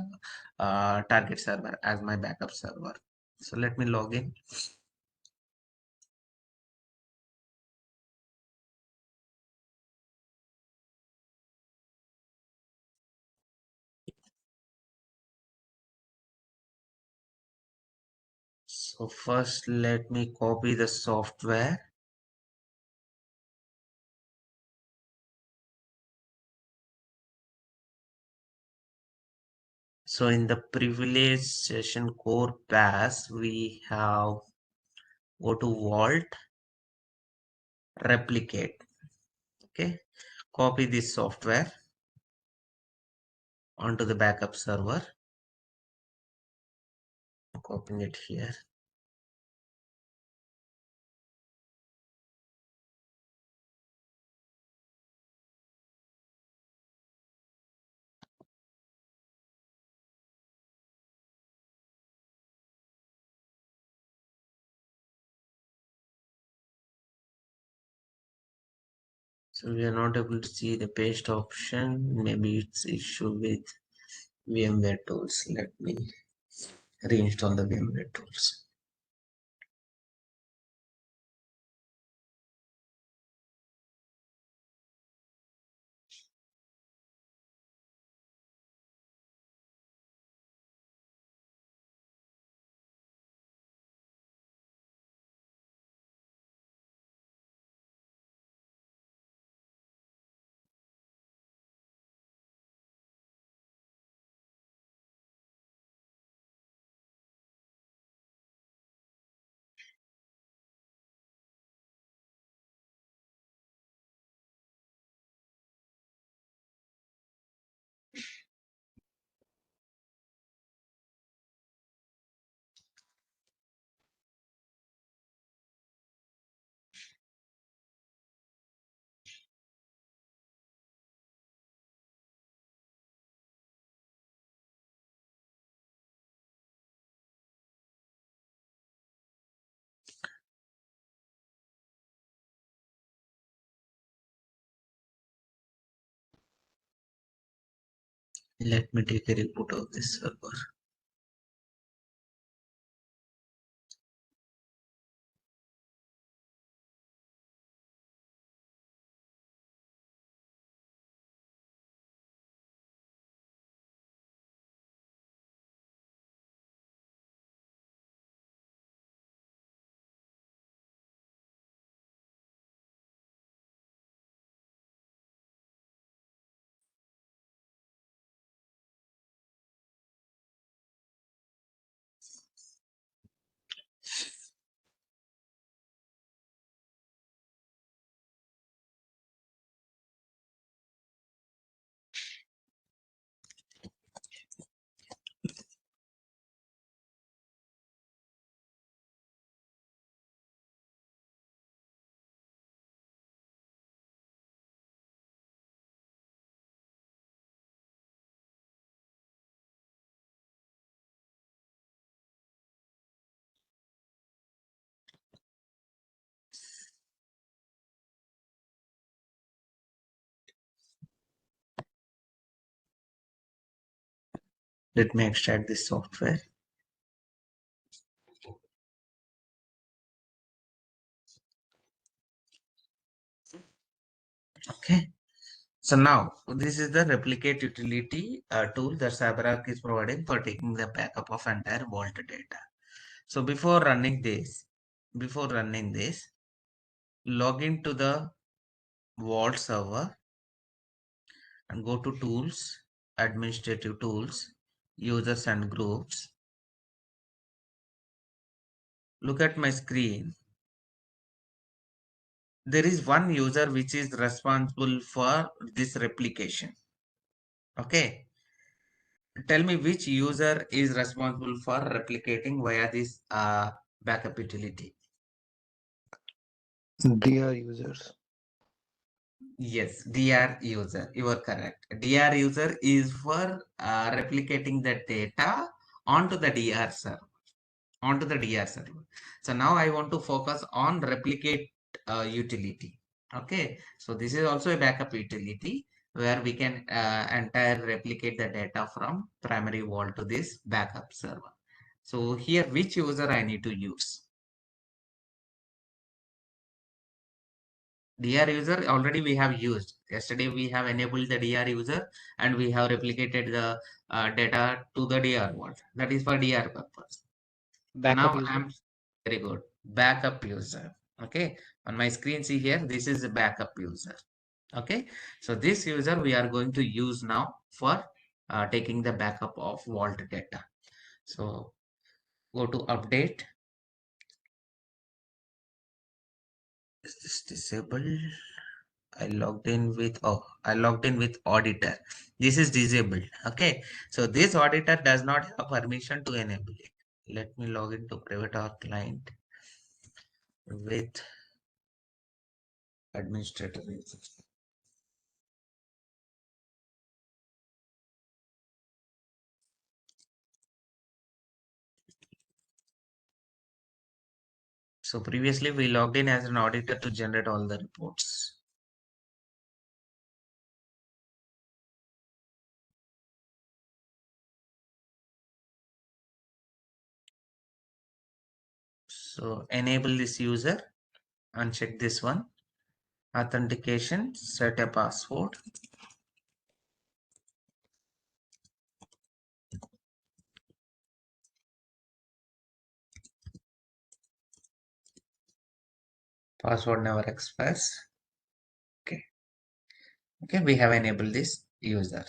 target server as my backup server. So let me log in. So first let me copy the software. So in the privilege session core pass, we have go to vault, replicate. Okay, copy this software onto the backup server. Copying it here. So we are not able to see the paste option. Maybe it's issue with VMware tools. Let me reinstall the VMware tools. Let me take a reboot of this server. Let me extract this software. Okay. So now this is the replicate utility tool that CyberArk is providing for taking the backup of entire vault data. So before running this, log into the vault server and go to tools, administrative tools, users and groups. look at my screen, there is one user which is responsible for this replication. Okay. Tell me which user is responsible for replicating via this backup utility. DR users. Yes, DR user. You are correct. DR user is for replicating the data onto the DR server. Onto the DR server. So now I want to focus on replicate utility. Okay. So this is also a backup utility where we can entire replicate the data from primary vault to this backup server. So here, which user I need to use? DR user already we have used. Yesterday we have enabled the DR user and we have replicated the data to the DR vault. That is for DR purpose. Backup Now user. I'm very good. Backup user. Okay. On my screen, see here, this is a backup user. Okay. So this user we are going to use now for taking the backup of vault data. So go to update. Is this disabled? I logged in with auditor. This is disabled. Okay. So this auditor does not have permission to enable it. Let me log into private or client with administrator. So previously we logged in as an auditor to generate all the reports. So enable this user, uncheck this one. Authentication, set a password. Password never expires. Okay. Okay, we have enabled this user.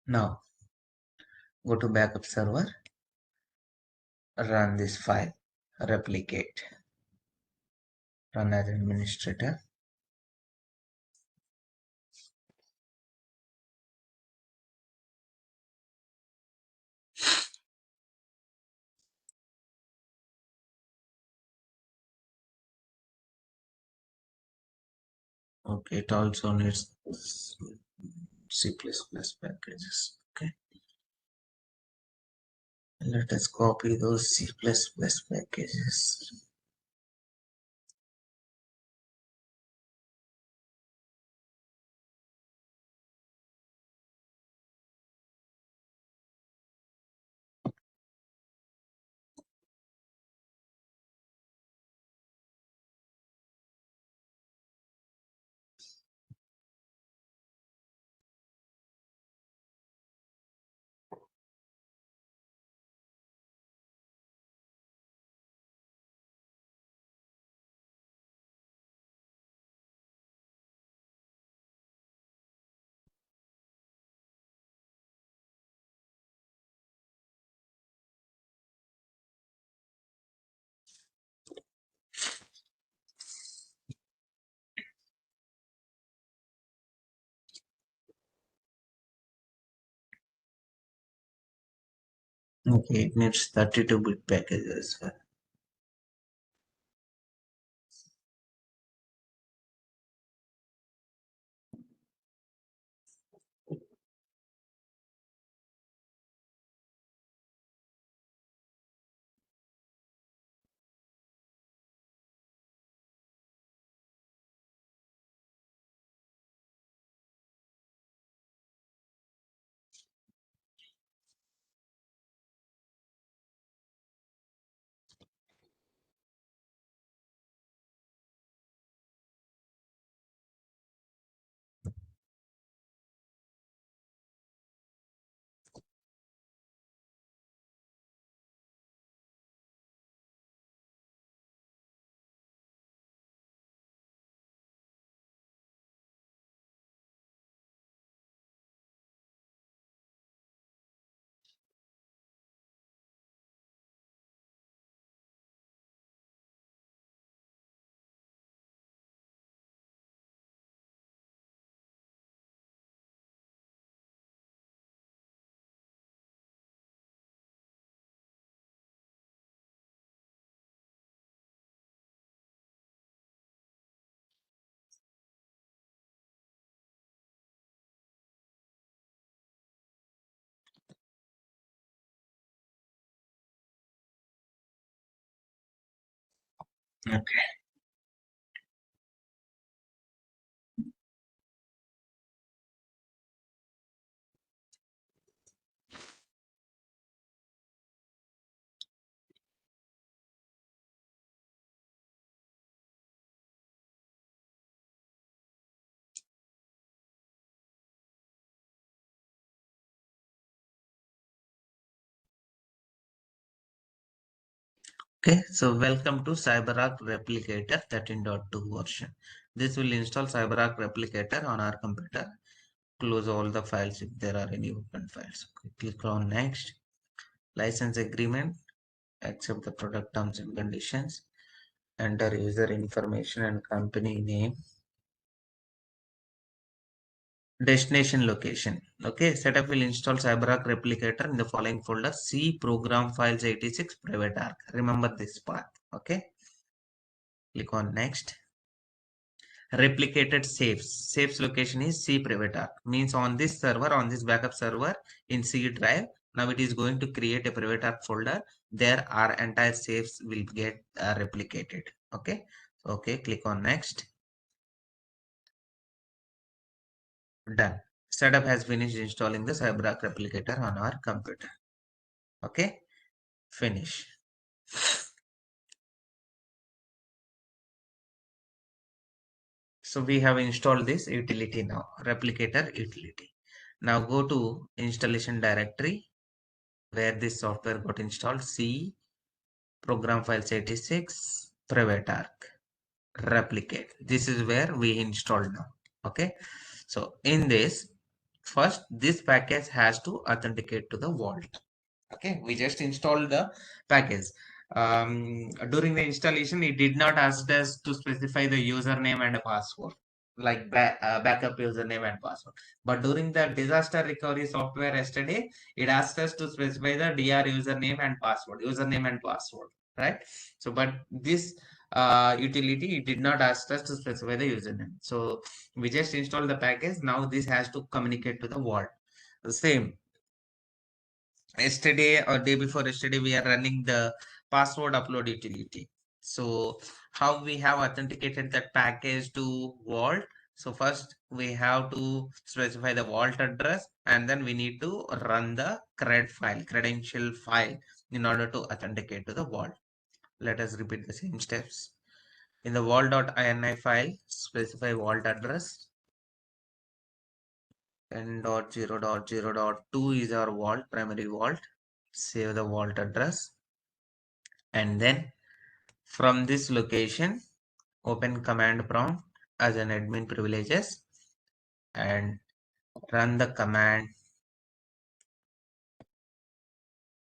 Now go to backup server, run this file, replicate, run as administrator. Okay, it also needs C++ packages. Okay. Let us copy those C++ packages. Okay, it needs 32-bit package as well. Okay. Okay, so welcome to CyberArk Replicator 13.2 version. This will install CyberArk Replicator on our computer. Close all the files if there are any open files. Click on next. License agreement. Accept the product terms and conditions. Enter user information and company name. Destination location. Okay, setup will install CyberArk Replicator in the following folder: C program files 86 private arc. Remember this path. Okay, click on next. Replicated safes location is C private arc, means on this server, on this backup server in C drive. Now it is going to create a private arc folder. There our entire safes will get replicated. Okay, click on next. Done. Setup has finished installing the CyberArk replicator on our computer. Okay, finish. So we have installed this utility now, replicator utility. Now go to installation directory where this software got installed. C program files 86 private arc replicate. This is where we installed now. Okay, so in this, first this package has to authenticate to the vault. Okay, we just installed the package. During the installation, it did not ask us to specify the username and a password, like backup username and password. But during the disaster recovery software yesterday, it asked us to specify the DR username and password, right? So, but this utility, it did not ask us to specify the username. So we just installed the package. Now this has to communicate to the vault. The same yesterday or day before yesterday, we are running the password upload utility. So how we have authenticated that package to vault? So first we have to specify the vault address, and then we need to run the credential file in order to authenticate to the vault. Let us repeat the same steps. In the vault.ini file, specify vault address. 10.0.0.2 is our vault, primary vault. Save the vault address, and then from this location open command prompt as an admin privileges and run the command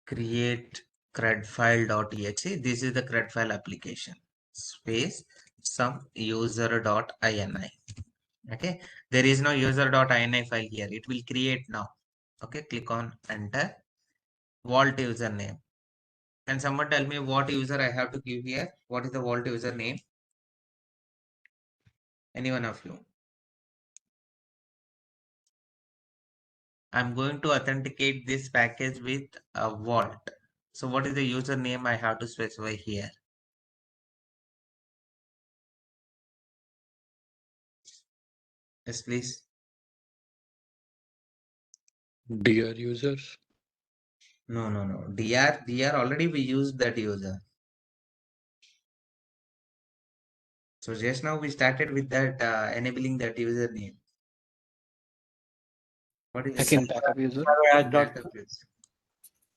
create credfile.exe. This is the credfile application space some user.ini. Okay, there is no user.ini file here. It will create now. Okay, click on enter. Vault username. Can someone tell me what user I have to give here? What is the vault username? Any one of you? I'm going to authenticate this package with a vault. So what is the username I have to specify here? Yes, please. Dear users. No. DR already we used that user. So just now we started with that enabling that username. What is Again, backup user. backup user?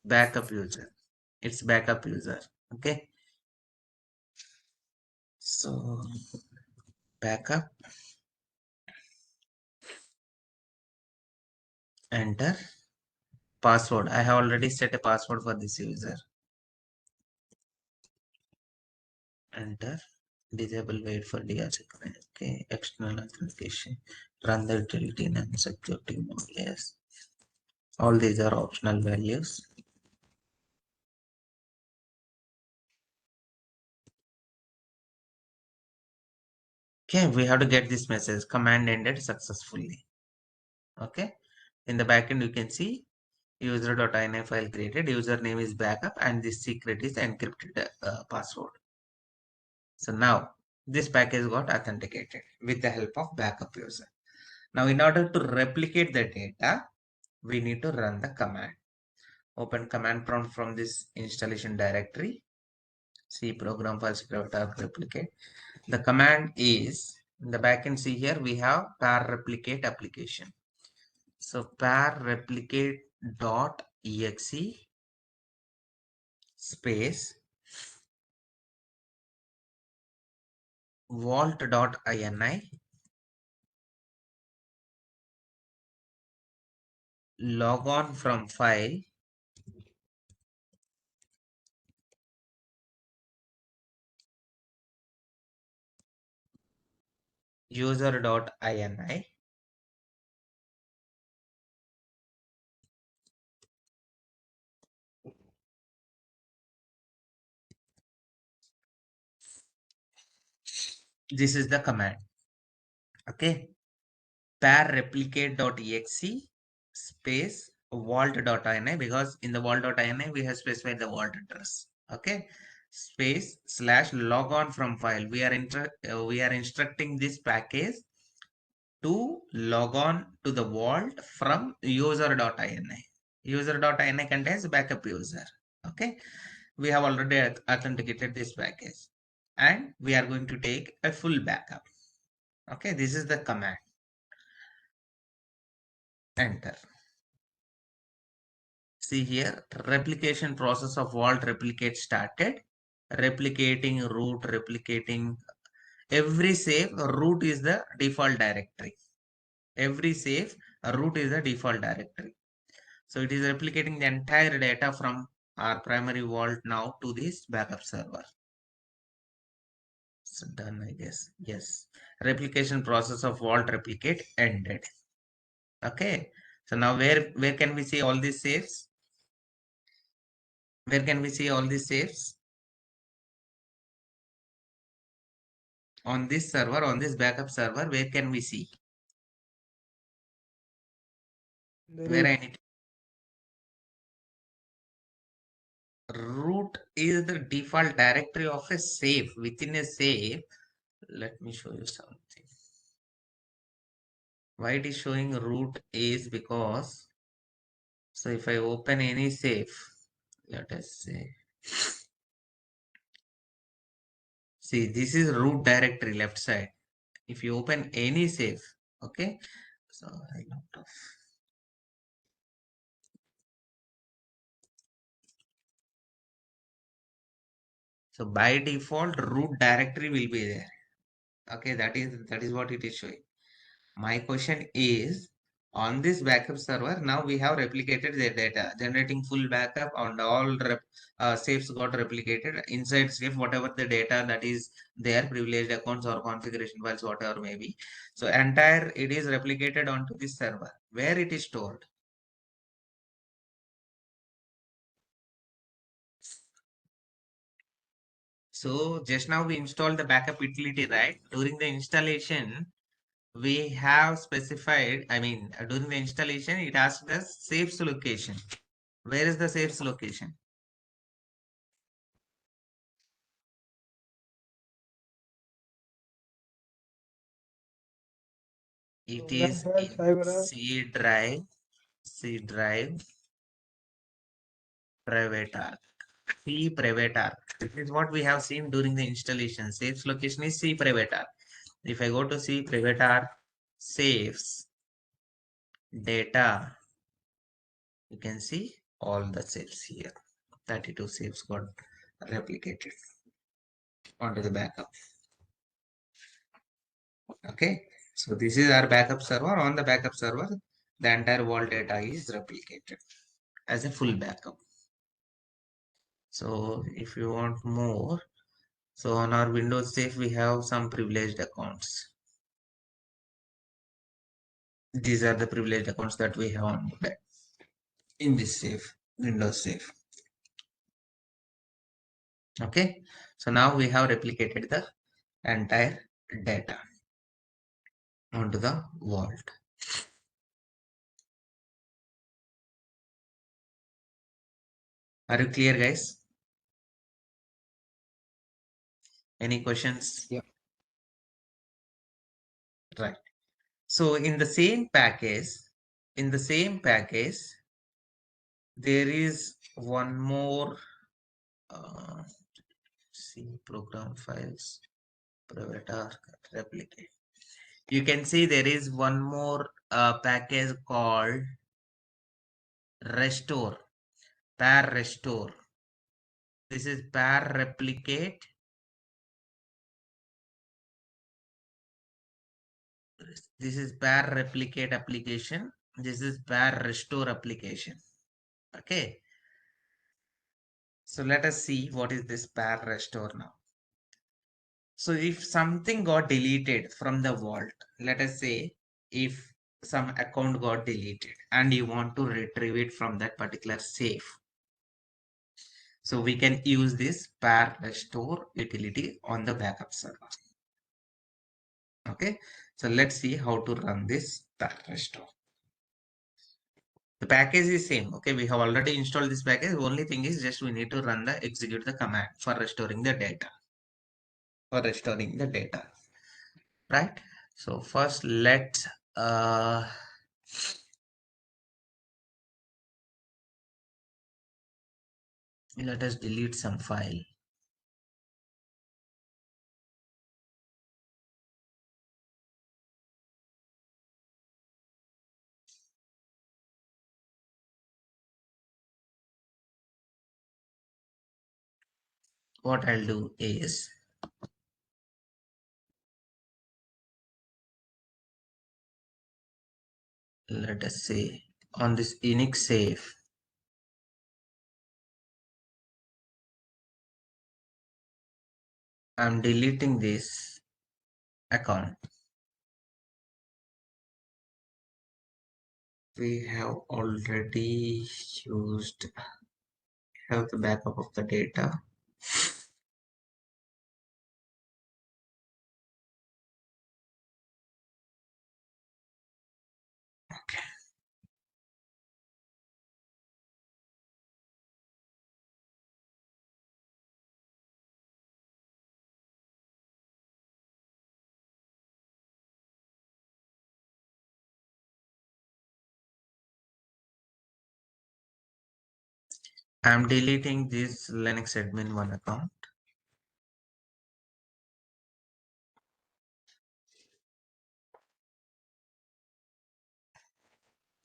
Backup user. It's backup user. Okay. So backup. Enter. Password. I have already set a password for this user. Enter. Disable wait for DR security. Okay. External authentication. Run the utility and security mode. Yes. All these are optional values. Okay, we have to get this message. Command ended successfully. Okay. In the backend, you can see user.ini file created. Username is backup and this secret is encrypted password. So now this package got authenticated with the help of backup user. Now in order to replicate the data, we need to run the command. Open command prompt from this installation directory. C program files replicate. The command is in the backend. See here we have pair replicate application. So pair replicate dot exe space vault dot ini log on from file user dot ini this is the command. Okay, pair replicate dot exe space vault dot ini, because in the vault dot ini we have specified the vault address. Okay, space slash log on from file. We are instructing this package to log on to the vault from user.ini. User.ini contains backup user. Okay, we have already authenticated this package and we are going to take a full backup. Okay, this is the command. Enter. See here, replication process of vault replicate started. Replicating root, replicating every save. Root is the default directory. Every save root is the default directory. So it is replicating the entire data from our primary vault now to this backup server. So done, I guess. Yes. Replication process of vault replicate ended. Okay. So now where can we see all these saves? Where can we see all these saves? On this server, on this backup server, where can we see? Where I need root is the default directory of a save. Within a save, let me show you something. Why it is showing root is because, so if I open any safe, let us say, see this is root directory left side. If you open any safe, okay, so I logged off. So by default root directory will be there. Okay, that is what it is showing. My question is, on this backup server, now we have replicated the data, generating full backup and all safes got replicated inside safe, whatever the data that is there, privileged accounts or configuration files, whatever may be. So entire it is replicated onto this server where it is stored. So just now we installed the backup utility, right? During the installation, we have specified, during the installation, it asked us safes location. Where is the safes location? It is in Cyberark. C drive, private arc. C private arc. This is what we have seen during the installation. Safes location is C private arc. If I go to C private arc, saves, data, you can see all the safes here. 32 safes got replicated onto the backup. Okay, so this is our backup server. On the backup server, the entire vault data is replicated as a full backup. So if you want more, so on our Windows safe, we have some privileged accounts. These are the privileged accounts that we have on in this safe, Windows safe. Okay, so now we have replicated the entire data onto the vault. Are you clear, guys? Any questions? Yeah. Right. So in the same package, there is one more see program files, private arc, replicate. You can see there is one more package called restore, pair restore. This is pair replicate. This is pair replicate application. This is pair restore application. Okay. So let us see what is this pair restore now. So if something got deleted from the vault, let us say if some account got deleted and you want to retrieve it from that particular safe. So we can use this pair restore utility on the backup server. Okay. So let's see how to run this pair restore. The package is same. Okay. We have already installed this package. The only thing is just we need to execute the command for restoring the data. Right. So first let us delete some file. What I'll do is let us say on this Unix safe, I'm deleting this account. We have already have the backup of the data. Okay. I'm deleting this Linux admin 1 account.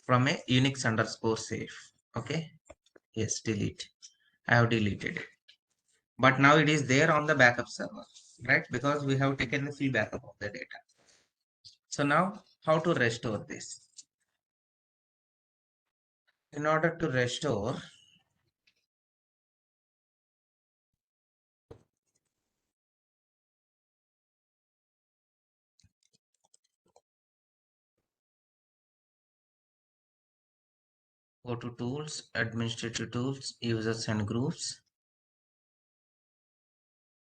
From a Unix underscore safe. Okay. Yes, delete. I have deleted it. But now it is there on the backup server, right? Because we have taken the full backup of the data. So now how to restore this? In order to restore, go to tools, administrative tools, users and groups,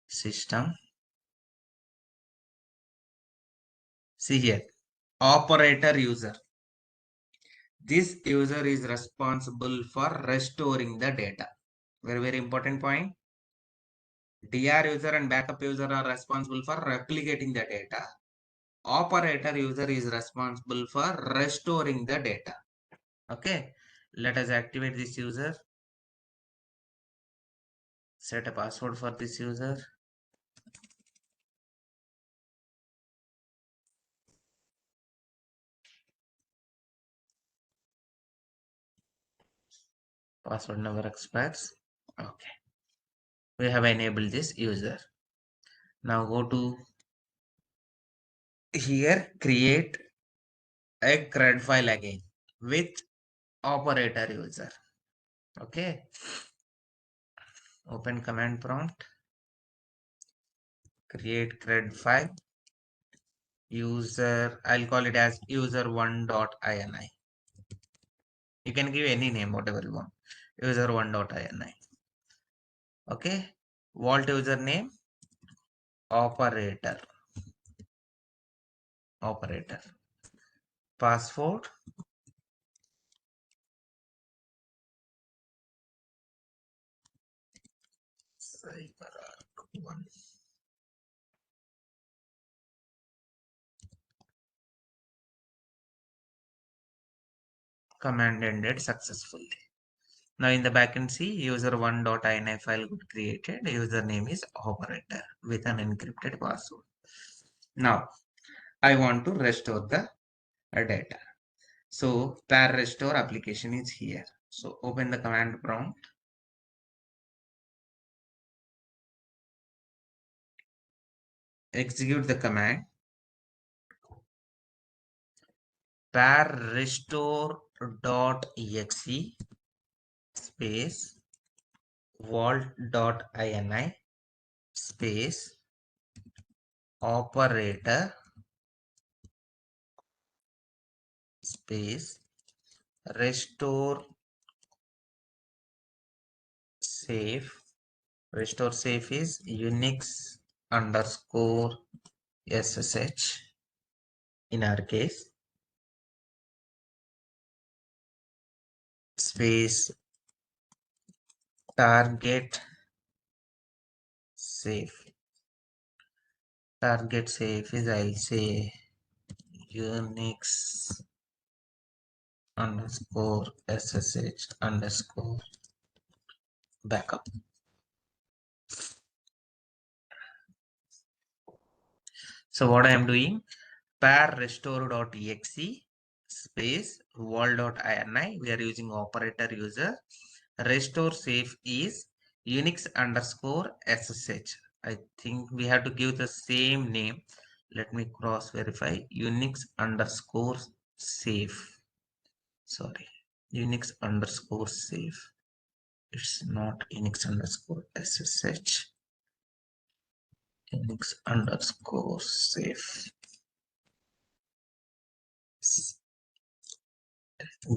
system. See here, operator user. This user is responsible for restoring the data. Very, very important point. DR user and backup user are responsible for replicating the data. Operator user is responsible for restoring the data. Okay. Let us activate this user. Set a password for this user. Password never expires. Okay. We have enabled this user. Now go to here, create a CRUD file again with operator user. Okay. Open command prompt. Create CRUD file. User, I'll call it as user1.ini. You can give any name, whatever you want. User1.ini. Okay. Vault username, operator. Password, Cyberark 1. Command ended successfully. Now in the backend C, user1.ini file got created. Username is operator with an encrypted password. Now I want to restore the data. So par restore application is here. So open the command prompt. Execute the command par restore.exe space vault.ini space operator space restore safe. Restore safe is Unix underscore SSH in our case space target safe. Target safe is, I'll say, Unix underscore SSH underscore backup. So what I am doing, par restore.exe space wall.ini, we are using operator user. Restore safe is Unix underscore SSH. I think we have to give the same name. Let me cross verify. Unix underscore safe. Sorry, Unix underscore safe. It's not Unix underscore SSH. Unix underscore safe.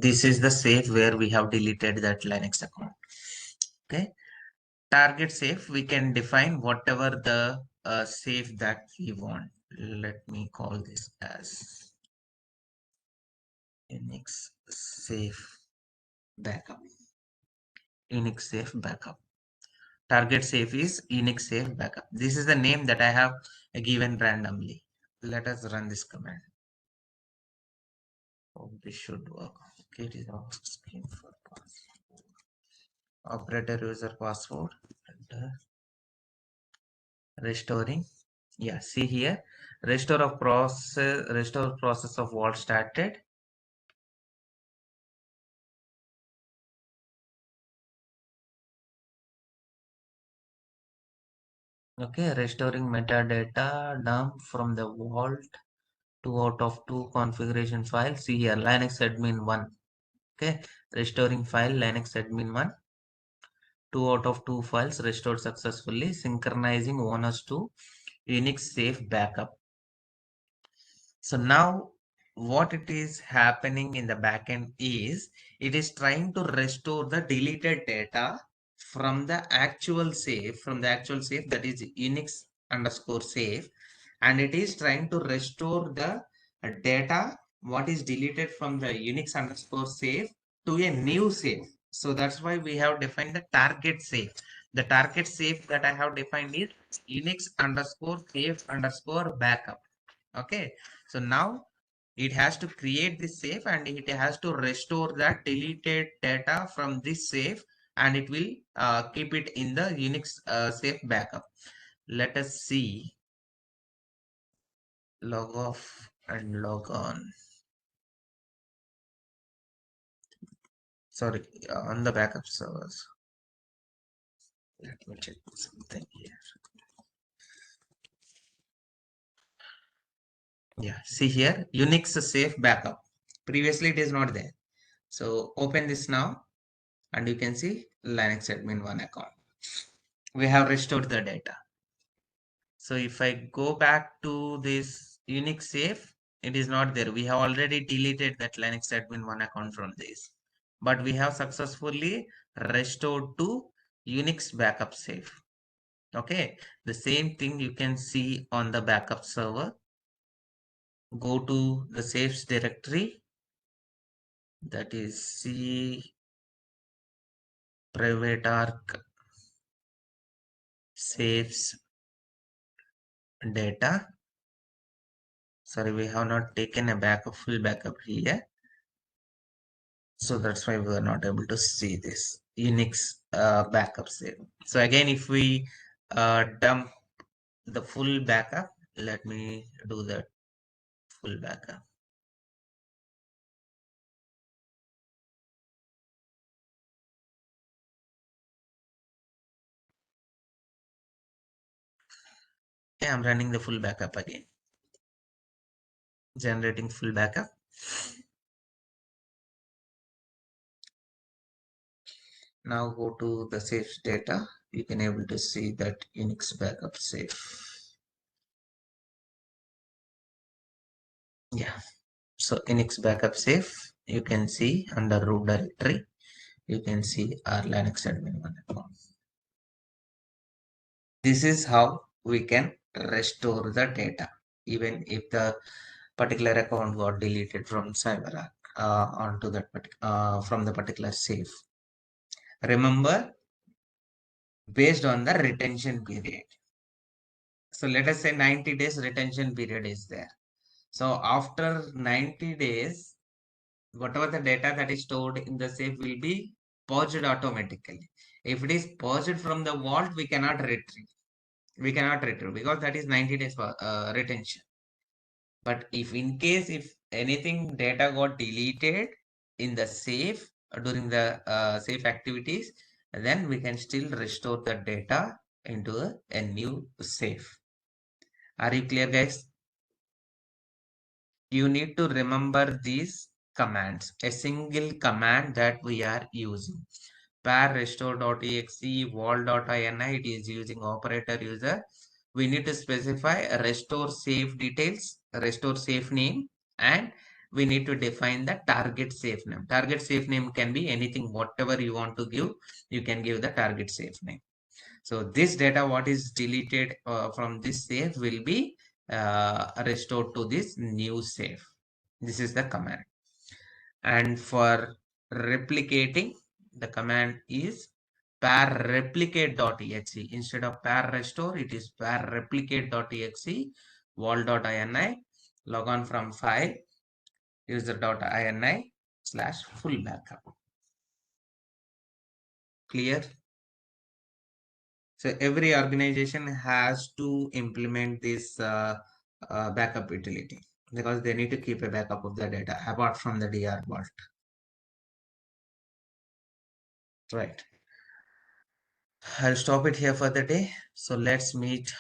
This is the safe where we have deleted that Linux account. Okay. Target safe, we can define whatever the safe that we want. Let me call this as Unix safe backup. Unix safe backup. Target safe is Unix safe backup. This is the name that I have given randomly. Let us run this command. Oh, this should work. Okay, it is asking for password. Operator user password. And, restoring. Yeah, see here. Restore process of vault started. Okay, restoring metadata dump from the vault 2 out of 2 configuration file. See here, Linux admin 1. Okay, restoring file Linux admin 1. 2 out of 2 files restored successfully, synchronizing owners to Unix safe backup. So now what it is happening in the backend is it is trying to restore the deleted data from the actual safe, that is Unix underscore safe, and it is trying to restore the data what is deleted from the Unix underscore safe to a new safe. So that's why we have defined the target safe. The target safe that I have defined is Unix underscore safe underscore backup. Okay, so now it has to create this safe and it has to restore that deleted data from this safe, and it will keep it in the Unix safe backup. Let us see. Log off and log on. Sorry, on the backup servers. Let me check something here. Yeah, see here, Unix safe backup. Previously it is not there. So open this now and you can see Linux admin 1 account. We have restored the data. So if I go back to this Unix safe, it is not there. We have already deleted that Linux admin 1 account from this, but we have successfully restored to Unix backup safe. Okay, the same thing you can see on the backup server. Go to the safes directory, that is C private arc saves data. Sorry, we have not taken a backup, full backup here. So that's why we are not able to see this Unix backup save. So again, if we dump the full backup, let me do that full backup. Okay, I'm running the full backup again. Generating full backup. Now go to the safe data. You can able to see that Unix backup safe. Yeah. So Unix backup safe, you can see under root directory, you can see our Linux admin one account. This is how we can restore the data, even if the particular account got deleted from Cyberark onto that from the particular safe. Remember, based on the retention period. So let us say 90 days retention period is there. So after 90 days, whatever the data that is stored in the safe will be purged automatically. If it is purged from the vault, we cannot retrieve. We cannot retrieve because that is 90 days retention. But if in case if anything data got deleted in the safe during the safe activities, then we can still restore the data into a new safe. Are you clear, guys? You need to remember these commands. A single command that we are using. Par restore.exe, wall.ini, it is using operator user. We need to specify restore safe details, restore safe name, and we need to define the target safe name. Target safe name can be anything, whatever you want to give, you can give the target safe name. So this data, what is deleted from this safe will be restored to this new safe. This is the command. And for replicating, the command is par replicate.exe. Instead of par restore, it is par replicate.exe, wall.ini, log on from file, user.ini/full backup. Clear? So every organization has to implement this backup utility because they need to keep a backup of the data apart from the DR vault. Right. I'll stop it here for the day. So let's meet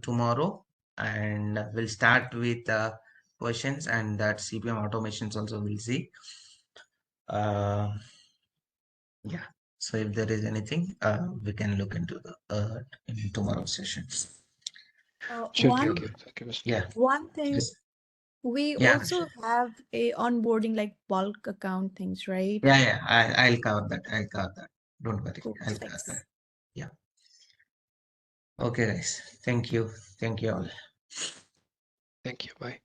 tomorrow and we'll start with questions and that CPM automations also we'll see. Yeah. So if there is anything, we can look into the in tomorrow's session. Sure, One thank you. Thank you, Mr. Yeah. one thing, Yes. we Yeah. also have a onboarding like bulk account things, right? Yeah. I'll cover that. I'll cover that. Don't worry. Cool. I'll cover Thanks. that. Yeah. Okay, guys. Thank you. Thank you all. Thank you. Bye.